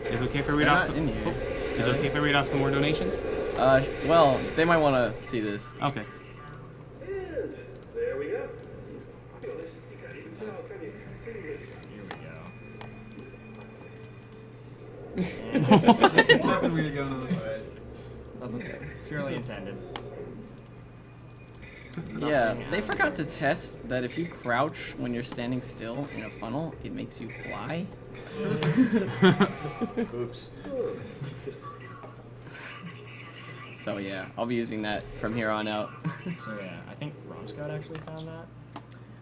Is it okay if I read off some? Is it okay if I read off some more donations? Well, they might want to see this. Okay. And there we go. I'll be honest, you can't even tell, can you? See this? Here we go. What's happened when you go? Purely intended. Yeah, they forgot to test that if you crouch when you're standing still in a funnel, it makes you fly. Oops. So yeah, I'll be using that from here on out. So yeah, I think Romscott actually found that.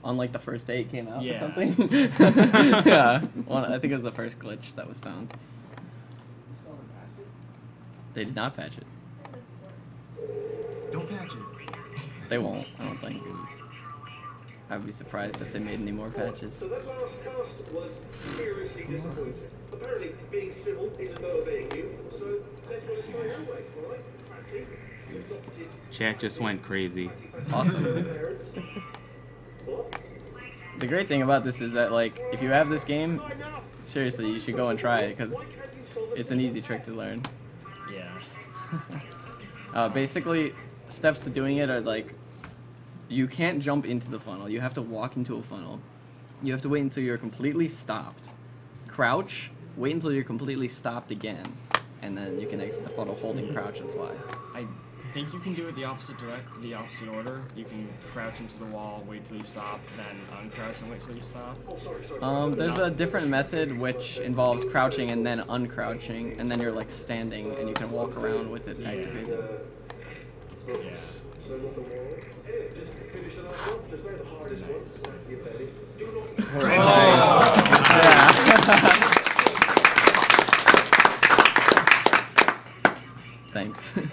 On like the first day it came out or Yeah. something. Yeah, well, I think it was the first glitch that was found. They did not patch it. Don't patch it. They won't, I don't think. I'd be surprised if they made any more patches. So that last task was seriously disappointing. Apparently, being civil isn't motivating you, so let's run a straight away, alright? Chat just went crazy. Awesome. The great thing about this is that, like, if you have this game, seriously, you should go and try it, because it's an easy trick to learn. Yeah. Basically, steps to doing it are, like, you can't jump into the funnel. You have to walk into a funnel. You have to wait until you're completely stopped. Crouch, wait until you're completely stopped again, and then you can exit the funnel holding crouch and fly. I think you can do it the opposite order. You can crouch into the wall, wait till you stop, then uncrouch and wait till you stop. There's a different method which involves crouching and then uncrouching, and then you're like standing and you can walk around with it activated. Yeah. Thanks. And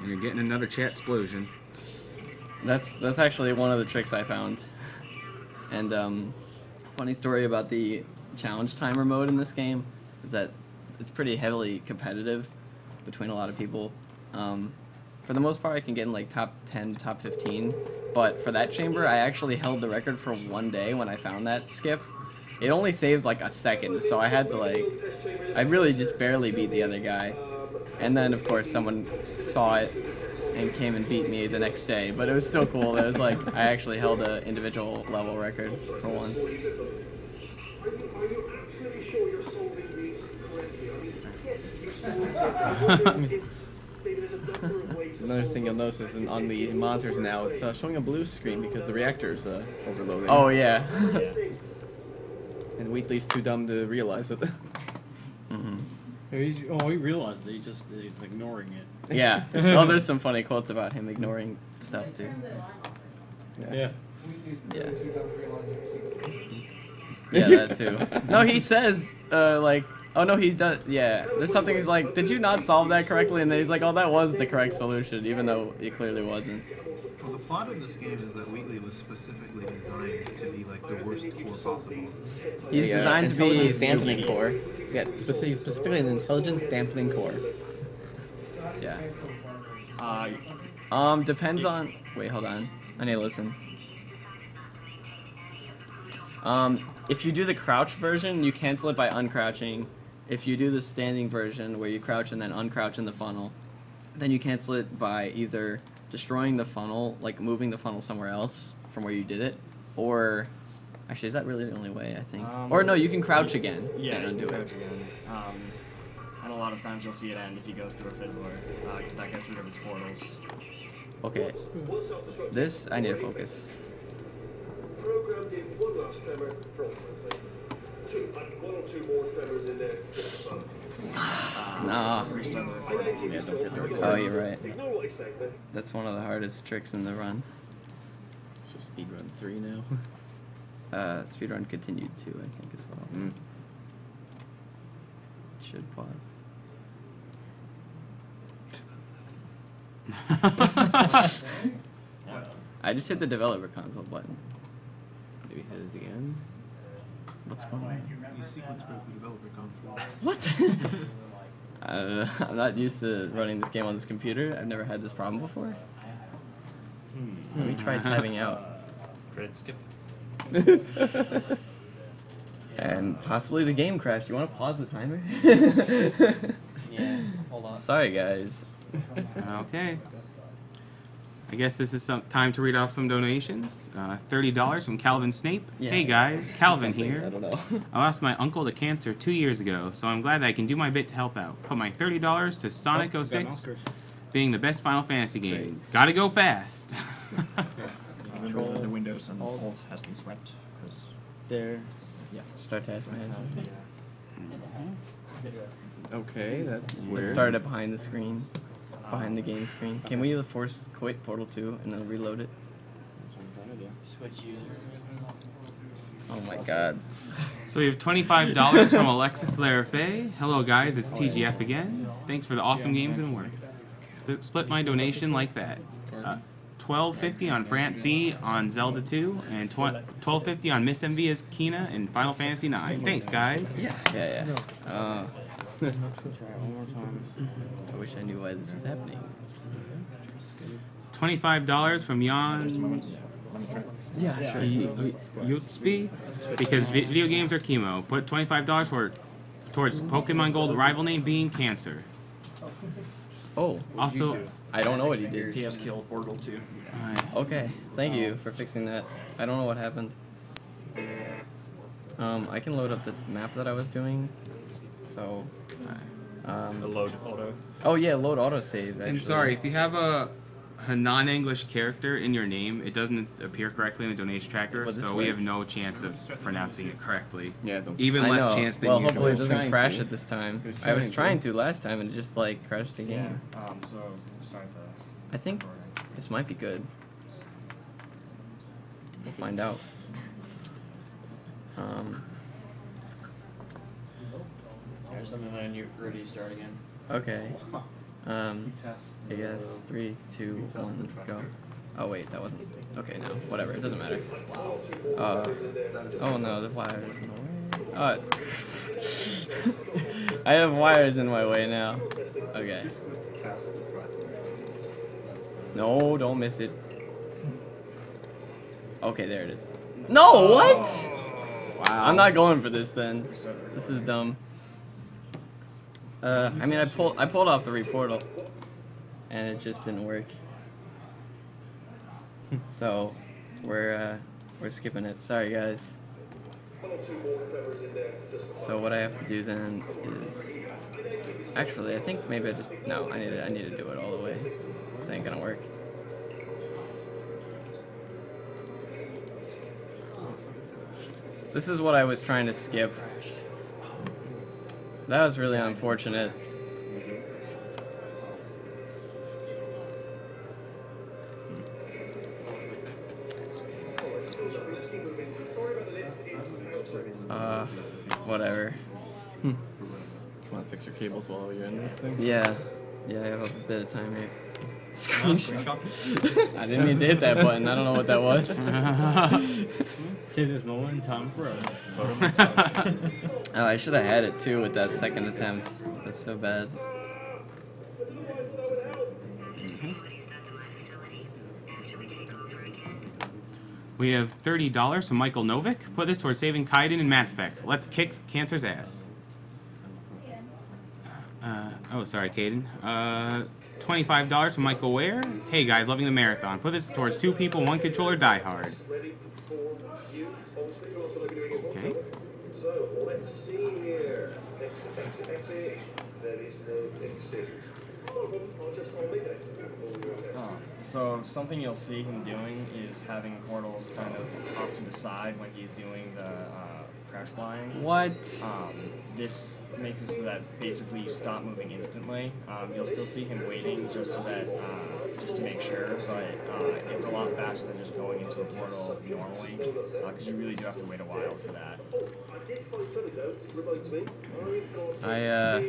you're getting another chat explosion. That's actually one of the tricks I found. And funny story about the challenge timer mode in this game is that it's pretty heavily competitive between a lot of people. For the most part, I can get in like top 10 to top 15, but for that chamber, I actually held the record for one day when I found that skip. It only saves like a second, so I had to like, I really just barely beat the other guy. And then, of course, someone saw it and came and beat me the next day, but it was still cool. It was like, I actually held an individual level record for once. Are you absolutely sure you're solving these correctly? I mean, yes, you solved it. There's a number of ways to Another thing you'll notice is on the monitors now, it's showing a blue screen because the reactor's overloading. Oh, yeah. And Wheatley's too dumb to realize it. Mm-hmm. He realized it. He's ignoring it. Yeah. Well, there's some funny quotes about him ignoring stuff, too. Yeah. Yeah. Yeah, that too. No, he says, like, oh no, he does, yeah. There's something he's like, did you not solve that correctly? And then he's like, oh, that was the correct solution, even though it clearly wasn't. Well, the plot of this game is that Wheatley was specifically designed to be like the worst core possible. He's designed to be dampening stupid. core. Yeah, specifically an intelligence dampening core. Yeah. Uh, Depends on, wait, hold on. I need to listen. If you do the crouch version, you cancel it by uncrouching. If you do the standing version, where you crouch and then uncrouch in the funnel, then you cancel it by either destroying the funnel, like moving the funnel somewhere else from where you did it, or actually, is that really the only way? I think. Or no, you can crouch again. Yeah, and you undo can it. crouch again. And a lot of times you'll see it end if he goes through a fiddler, because that gets rid of his portals. Okay. This I need to focus. Programmed in one last tremor from one or two more tremors in there. Nah. restart the recording. Yeah, don't forget the recording. Oh, you're right. Ignore what I say, then. That's one of the hardest tricks in the run. So speedrun 3 now. Speedrun continued 2, I think, as well. Mm. Should pause. I just hit the developer console button. Maybe hit it again. What's going on? You sequence broke the developer console. What? I'm not used to running this game on this computer. I've never had this problem before. Let me try typing out. Credit skip. And possibly the game crashed. You want to pause the timer? Yeah, hold on. Sorry, guys. Okay. I guess this is some time to read off some donations. $30 from Calvin Snape. Yeah. Hey guys, Calvin Something, here. I don't know. I lost my uncle to cancer 2 years ago, so I'm glad that I can do my bit to help out. Put my $30 to Sonic 06, being the best Final Fantasy game. Gotta go fast. Control the Windows and Alt has been swept because There. Yeah. Start task manager. Okay, that's Let's weird. start it behind the screen. Behind the game screen. Can we force quit Portal 2 and then reload it? Switch user. Oh my god. So we have $25 from Alexis Larafe. Hello guys, it's TGF again. Thanks for the awesome games and work. Split my donation like that. $12.50 on France C on Zelda 2, and $12.50 on Miss Envia's Kina in Final Fantasy 9. Thanks, guys. Yeah. I wish I knew why this was happening. $25 from Jan Yeah, sure. Yutsby, because video games are chemo. Put $25 towards Pokemon Gold rival name being Cancer. Oh. Also, I don't know what he did. TS killed Portal 2. Okay, thank you for fixing that. I don't know what happened. I can load up the map that I was doing. So, The load auto. oh yeah, load autosave. Actually. and sorry, if you have a non-English character in your name, it doesn't appear correctly in the donation tracker, But this so we way- have no chance of pronouncing it correctly. Yeah, don't- Even I less know. chance than well, usual. hopefully it doesn't Trying crash to. it this time. He was I was trying trying to. to last time and it just like crashed the game. So start the. I think this might be good. We'll find out. There's something when you're ready to start again. Okay. I guess 3, 2, 1, go. Oh wait, that wasn't. Okay, no, whatever. It doesn't matter. Oh no, the wires in the way. I have wires in my way now. Okay. No, don't miss it. Okay, there it is. No, what? Wow. I'm not going for this then. This is dumb. I mean, I pulled off the reportal, and it just didn't work. So, we're skipping it. Sorry, guys. So what I have to do then is, actually, I think maybe I need to do it all the way. This ain't gonna work. This is what I was trying to skip. That was really unfortunate. Whatever. Want to fix your cables while you're in this thing? Yeah, I have a bit of time here. Screenshot. I didn't mean to hit that button. I don't know what that was. Save this moment in time forever. Oh, I should have had it too with that second attempt. That's so bad. We have $30 from Michael Novick. Put this towards saving Kaiden in Mass Effect. Let's kick Cancer's ass. Oh, sorry, Caden. $25 from Michael Ware. Hey guys, loving the marathon. Put this towards 2 people, 1 controller, Die Hard. Okay. So let's see here. Exit. There is no exit. So something you'll see him doing is having portals kind of off to the side when he's doing the crash flying. What? This makes it so that basically you stop moving instantly. You'll still see him waiting just so that, just to make sure, but it's a lot faster than just going into a portal normally, because you really do have to wait a while for that. I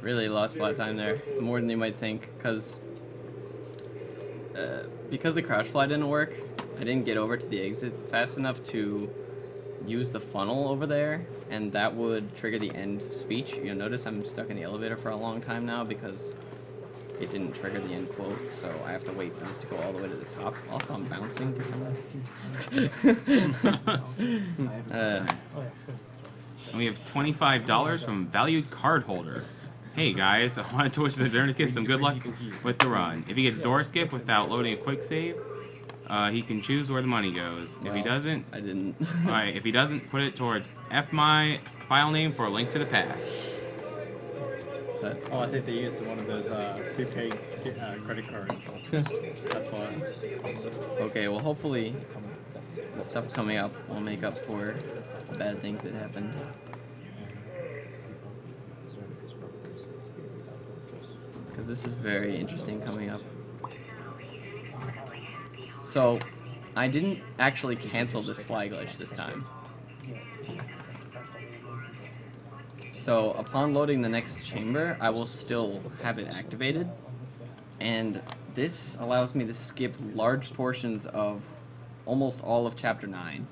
really lost a lot of time there, more than you might think, because the crash fly didn't work. I didn't get over to the exit fast enough to use the funnel over there, and that would trigger the end speech. You'll notice I'm stuck in the elevator for a long time now because it didn't trigger the end quote, so I have to wait for this to go all the way to the top. Also, I'm bouncing for some reason. And we have $25 from valued card holder. Hey guys, I wanted to wish Znernicus some good luck with the run. If he gets door skip without loading a quick save, he can choose where the money goes. If he doesn't, I didn't. Alright, if he doesn't, put it towards my file name for a link to the past. That's I think they used one of those prepaid credit cards. That's why. Okay, well hopefully the stuff coming up will make up for the bad things that happened. Because this is very interesting coming up. So, I didn't actually cancel this fly glitch this time. So, upon loading the next chamber, I will still have it activated. And this allows me to skip large portions of almost all of Chapter 9,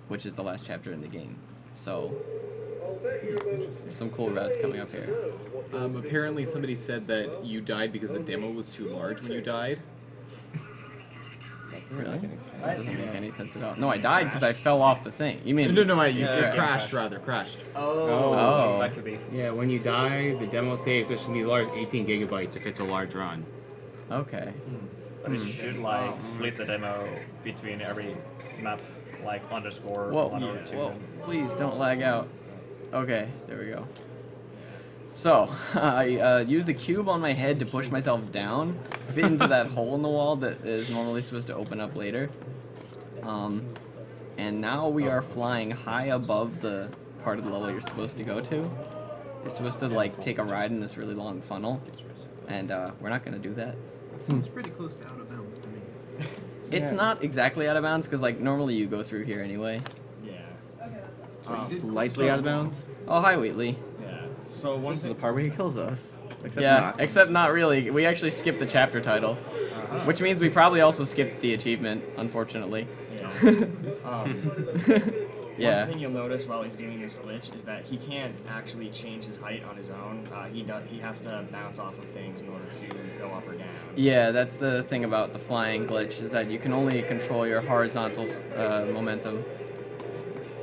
which is the last chapter in the game. So, some cool routes coming up here. Apparently somebody said that you died because the demo was too large when you died. Really? That doesn't make any sense at all. No, I died because I fell off the thing. You mean... No, it crashed, rather. Oh. That could be. Yeah, when you die, the demo saves just going to be large, 18 gigabytes if it's a large run. Okay. But it should, like, split the demo between every map, like, underscore Whoa, 1 or 2. Whoa, please don't lag out. Okay, there we go. So, I used the cube on my head to push myself down, fit into that hole in the wall that is normally supposed to open up later. And now we are flying high above the part of the level you're supposed to go to. You're supposed to, like, take a ride in this really long funnel, and we're not going to do that. It seems pretty close to out of bounds to me. It's not exactly out of bounds, because, like, normally you go through here anyway. Yeah. Slightly out of bounds? Oh, hi, Wheatley. So this is the part where he kills us. Except not really. We actually skipped the chapter title, which means we probably also skipped the achievement, unfortunately. Yeah. One thing you'll notice while he's doing this glitch is that he can't actually change his height on his own. He has to bounce off of things in order to go up or down. Yeah, that's the thing about the flying glitch, is that you can only control your horizontal momentum.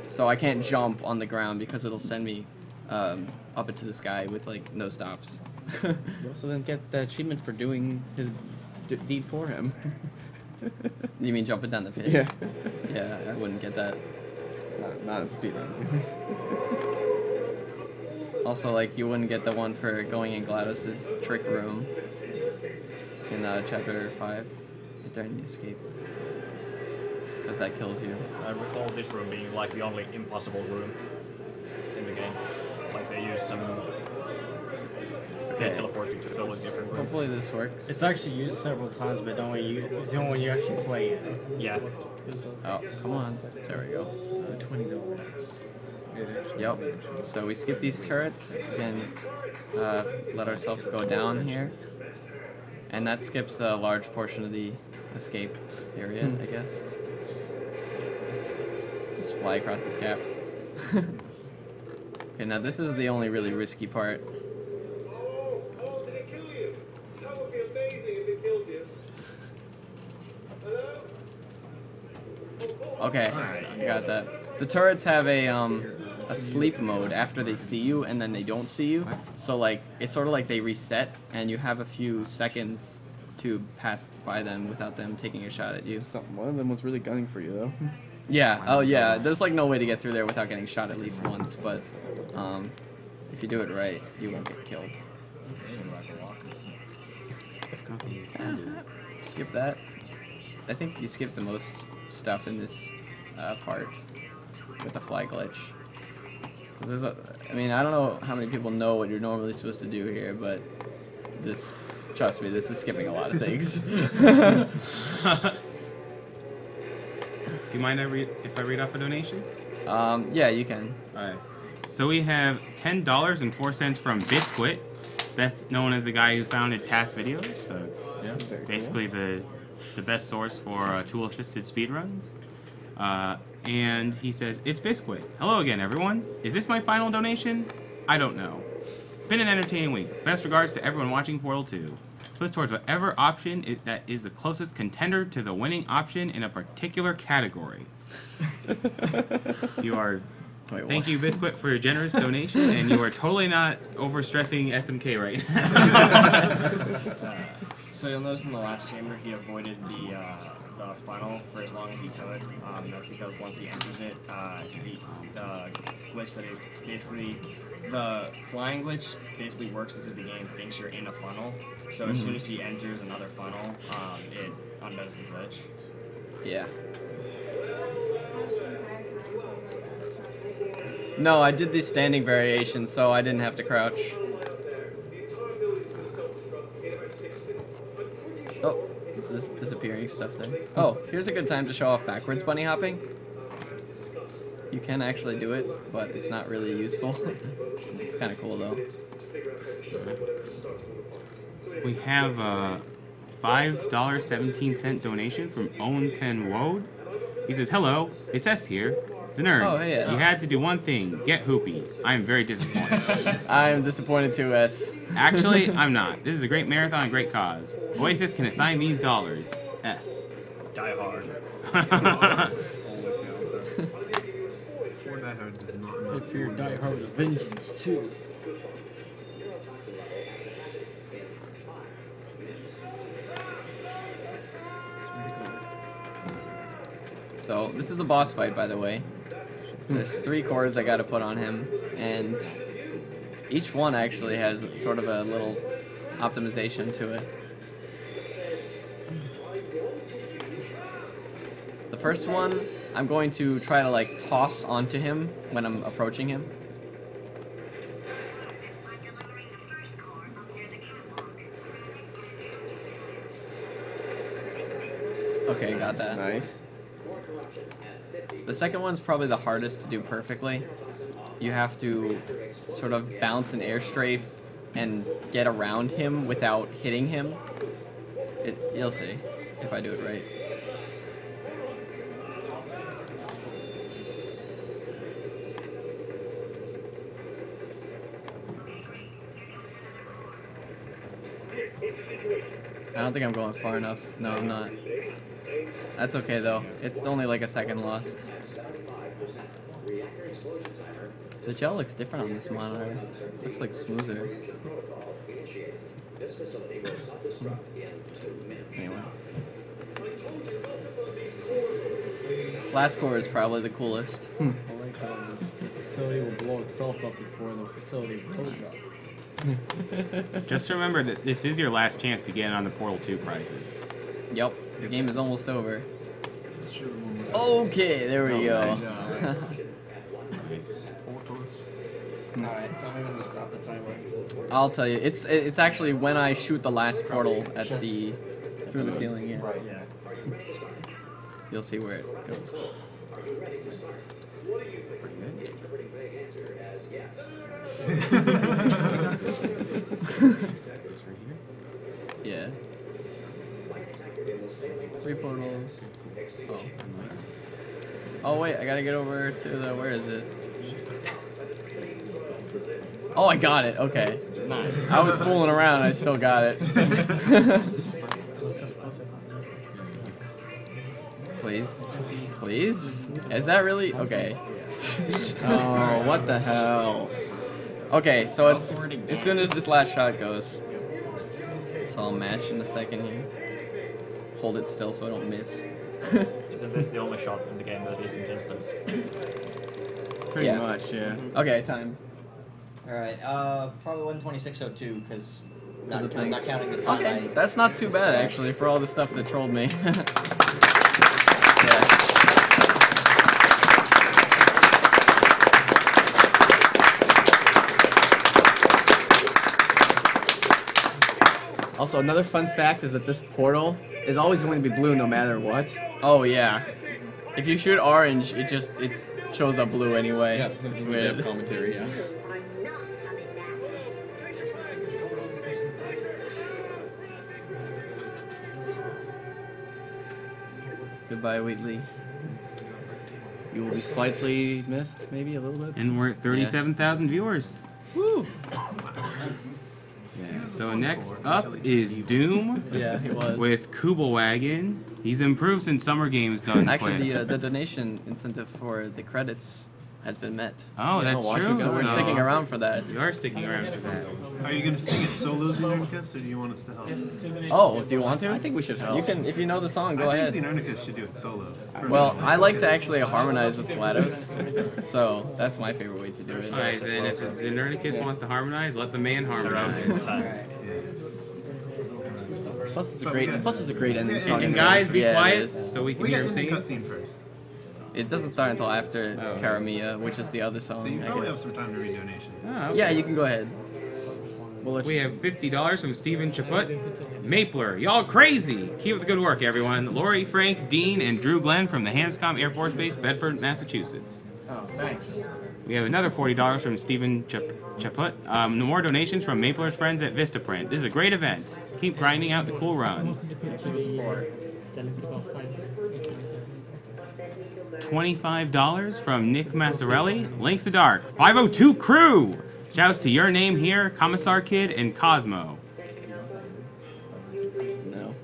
So I can't jump on the ground because it'll send me up into the sky with, like, no stops. You also didn't get the achievement for doing his deed for him. You mean jumping down the pit? Yeah. Yeah, I wouldn't get that. Not a speedrun. Also, like, you wouldn't get the one for going in GLaDOS's trick room in chapter 5 during the escape. Because that kills you. I recall this room being, like, the only impossible room in the game. Like, they used some... Okay. Teleporting to a totally different room. Hopefully this works. It's actually used several times, but it's the only one you actually play in. Yeah. Oh, come on. There we go. $20. Yep. So we skip these turrets and let ourselves go down here. And that skips a large portion of the escape area, I guess. Just fly across this cap. Okay, now this is the only really risky part. Oh, did it kill you? That would be amazing if it killed you. Hello? Okay, I got that. The turrets have a sleep mode after they see you and then they don't see you. So, like, it's sort of like they reset and you have a few seconds to pass by them without them taking a shot at you. One of them was really gunning for you, though. Yeah, oh yeah, there's like no way to get through there without getting shot at least once, but if you do it right, you won't get killed. Skip that. I think you skip the most stuff in this part. with the fly glitch. 'Cause there's I mean, I don't know how many people know what you're normally supposed to do here, but this, trust me, this is skipping a lot of things. Do you mind if I read off a donation? Yeah, you can. Alright. So we have $10.04 from Biscuit, best known as the guy who founded past videos. So Yeah. basically the best source for tool-assisted speedruns. And he says, "It's Biscuit. Hello again, everyone. Is this my final donation? I don't know. Been an entertaining week. Best regards to everyone watching Portal 2. Push towards whatever option that is the closest contender to the winning option in a particular category." You are... Wait, Thank you, Biscuit, for your generous donation, and you are totally not overstressing SMK right now. So you'll notice in the last chamber he avoided the funnel for as long as he could. That's because once he enters it, the glitch that basically the flying glitch basically works because the game thinks you're in a funnel. So as soon as he enters another funnel, it undoes the glitch. Yeah. No, I did the standing variation, so I didn't have to crouch. Oh, this disappearing stuff there. Oh, here's a good time to show off backwards bunny hopping. You can actually do it, but it's not really useful. It's kind of cool though. We have a $5.17 donation from Owen10 Wode. He says, "Hello, it's S here. Znerd, Oh, hey, S. you had to do one thing, get Hoopy. I am very disappointed." I am disappointed too, S. Actually, I'm not. This is a great marathon and great cause. Oasis can assign these dollars. S. Die hard. If you're Die Hard with Vengeance too. So, this is a boss fight, by the way. There's 3 cores I gotta put on him, and each one actually has sort of a little optimization to it. The first one, I'm going to try to like toss onto him when I'm approaching him. Okay, got that. Nice. The second one's probably the hardest to do perfectly. You have to sort of bounce an air strafe and get around him without hitting him. You'll see if I do it right. I don't think I'm going far enough. No, I'm not. That's okay though. It's only like a second lost. The gel looks different on this monitor. Looks like smoother. Anyway. Last core is probably the coolest. I like how the facility will blow itself up before the facility blows up. Just remember that this is your last chance to get in on the Portal 2 prizes. Yep, the game is almost over. Okay, there we go. Nice. Alright, tell me when to stop the timer. I'll tell you, it's actually when I shoot the last portal at the through the ceiling. Yeah. Right, yeah. You'll see where it goes. Yeah. 3 portals. Oh. Oh wait, I gotta get over to the, where is it? Oh, I got it. Okay. Nice. I was fooling around. I still got it. Please. Please? Is that really? Okay. Oh, what the hell? Okay, so it's as soon as this last shot goes. So I'll match in a second here. Hold it still so I don't miss. Isn't this the only shot in the game that isn't instant? Pretty much, yeah. Okay, time. Alright, probably 126.02, because not counting the time. Okay, that's not too bad actually for all the stuff that trolled me. Yeah. Also, another fun fact is that this portal is always going to be blue no matter what. Oh yeah. If you shoot orange, it shows up blue anyway. Yeah, that's weird commentary. Yeah. Goodbye, Wheatley. You will be slightly missed, maybe a little bit. And we're at 37,000 viewers. Woo! Yeah, so next up is Doom. Yeah, he was. With Kugelwagen. He's improved since Summer Games done. Actually, the donation incentive for the credits has been met. Oh, that's true. So we're sticking around for that. You are sticking around for that. Are you going to sing it solo, Znernicus, or do you want us to help? Oh, do you want to? I think we should help. You can, if you know the song, go ahead. I think Znernicus should do it solo. Well, I like to actually harmonize with GLaDOS, so that's my favorite way to do it. Alright, then if Znernicus wants to harmonize, let the man harmonize. Plus, it's a great ending song. And guys, be Yeah, quiet it is. so we can hear him sing. Cutscene first. It doesn't start until after Karamia, which is the other song. So you I probably guess. have some time to read donations. Oh, okay. Yeah, you can go ahead. We'll let We you. have $50 from Steven Chaput. Mapler, y'all crazy! Keep up the good work, everyone. Lori, Frank, Dean, and Drew Glenn from the Hanscom Air Force Base, Bedford, Massachusetts. Oh, thanks. We have another $40 from Steven Chaput. More donations from Mapler's friends at Vistaprint. This is a great event. Keep grinding out the cool runs. $25 from Nick Massarelli. Links the Dark. 502 Crew! Shouts to Your Name Here, Commissar Kid, and Cosmo. No.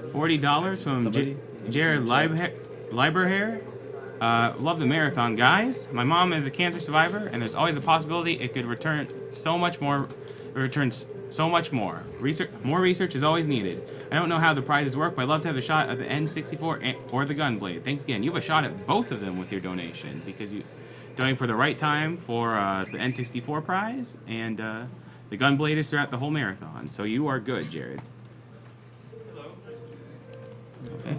$40 from Jared Lieberhair. Love the marathon, guys. My mom is a cancer survivor, and there's always a possibility it could return so much more. More research is always needed. I don't know how the prizes work, but I'd love to have a shot at the N64 or the Gunblade. Thanks again. You have a shot at both of them with your donation because you donate for the right time for the N64 prize, and the Gunblade is throughout the whole marathon. So you are good, Jared. Okay.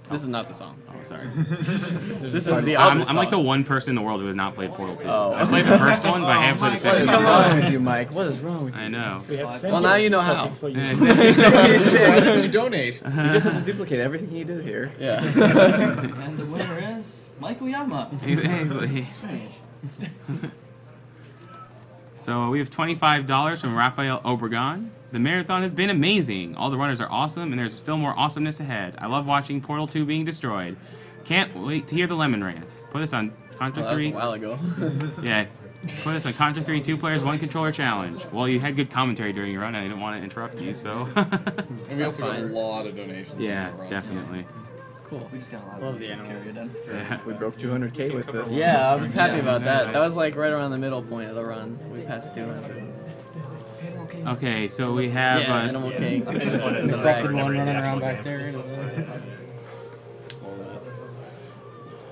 This is not the song. Oh, sorry. This is the other I'm like the song. one person in the world who has not played Portal 2. Oh. I played the first one, but I haven't played the second What is one. wrong with you, Mike? What is wrong with you? I know. Well, now you know how. Why didn't you donate? You just have to duplicate everything he did here. Yeah. And the winner is Michael Yama. Exactly. Strange. So we have $25 from Raphael Obregon. The marathon has been amazing. All the runners are awesome, and there's still more awesomeness ahead. I love watching Portal 2 being destroyed. Can't wait to hear the lemon rant. Put this on Contra Well, that was 3. a while ago. Yeah. Put this on Contra 3 2 players, 1 controller challenge. Well, you had good commentary during your run, and I didn't want to interrupt you, so. And we also got a fine. lot of donations. Yeah, on that run. definitely. Cool. We just got a lot Love of the animal. Yeah. We broke 200K with this. Yeah, I was happy about that. That was like right around the middle point of the run. We passed 200. Okay, so we have. Yeah, Animal King. The fucking one running around back there.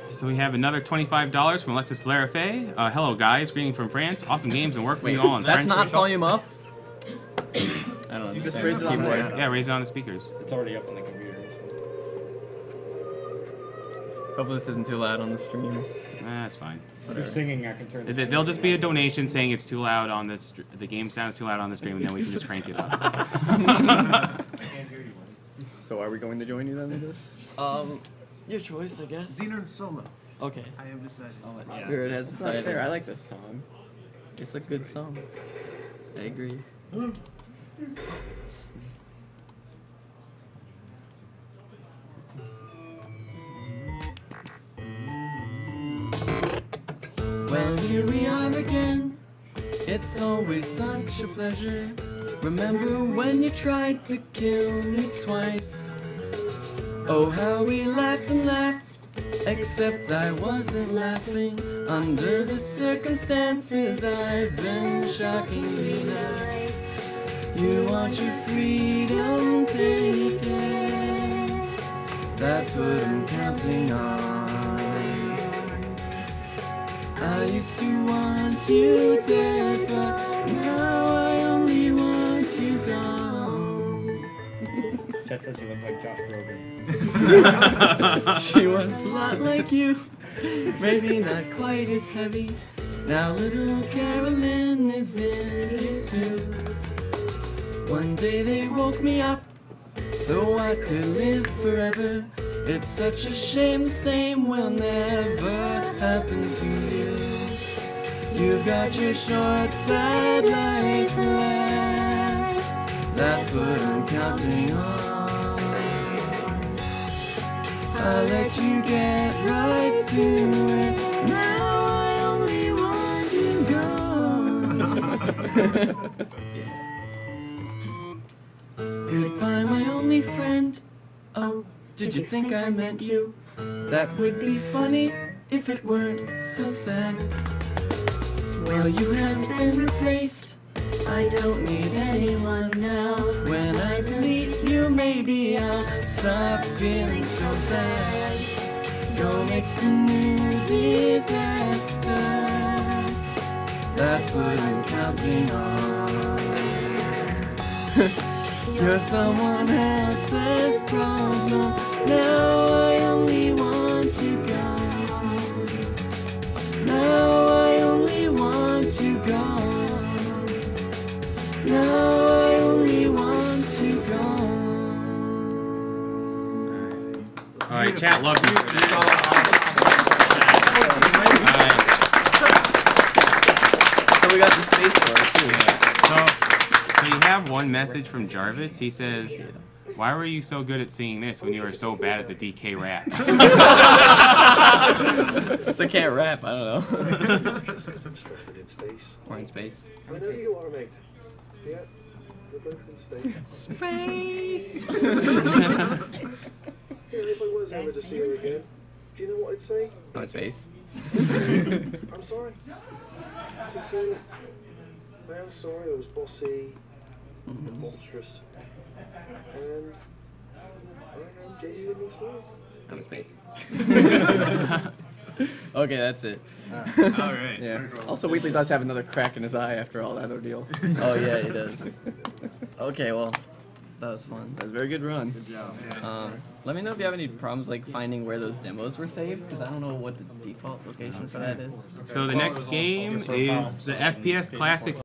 So we have another $25 from Alexis Larife. Hello, guys. Greeting from France. Awesome games and work for you all in That's French. not volume up? I don't know. You just raise it on the keyboard. Yeah, raise it on the speakers. It's already up on the computer. Hopefully this isn't too loud on the stream. That's fine. If you're singing, I can turn the There'll just be a donation saying it's too loud on the game sounds too loud on the stream, and then we can just crank it up. So are we going to join you then with this? Your choice, I guess. Xener solo. Okay. I have decided. Spirit has It's not decided. fair. I like this song. It's a good song. I agree. Well, here we are again. It's always such a pleasure. Remember when you tried to kill me twice? Oh, how we laughed and laughed. Except I wasn't laughing. Under the circumstances, I've been shockingly nice. You want your freedom, take it. That's what I'm counting on. I used to want you dead, but now I only want you gone. Chet says you look like Josh Groban. She was a lot like you. Maybe not quite as heavy. Now little Carolyn is in here too. One day they woke me up so I could live forever. It's such a shame the same will never happen to you. You've got your short sad life left. That's what I'm counting on. I'll let you get right to it. Now I only want you gone. Goodbye, my only friend. Oh, did you think I meant you? That would be funny if it weren't so sad. Well, you have been replaced. I don't need anyone now. When I delete you, maybe I'll stop feeling so bad. Go make some new disaster. That's what I'm counting on. You're someone else's problem. Now I only want you gone. Now I only want you gone. Now I only want you gone. Alright, chat, love you. So we got the space for it too. So you have one message from Jarvis. He says, "Why were you so good at singing this when you were so bad at the DK rap?" So I can't rap, I don't know. Or in space. Whenever you are, mate. Yeah, we're both in space. Space! Yeah, if I was ever to see you again, do you know what I'd say? Oh, in space. I'm sorry. Sincerely. I am sorry I was bossy, and monstrous, and I am genuinely sorry. I'm in space. Okay, that's it. Alright. Yeah. Also, Wheatley does have another crack in his eye after all that ordeal. Oh, yeah, he does. Okay, well, that was fun. That was a very good run. Good job. Let me know if you have any problems like finding where those demos were saved, because I don't know what the default location for that is. So the next game is the FPS Classic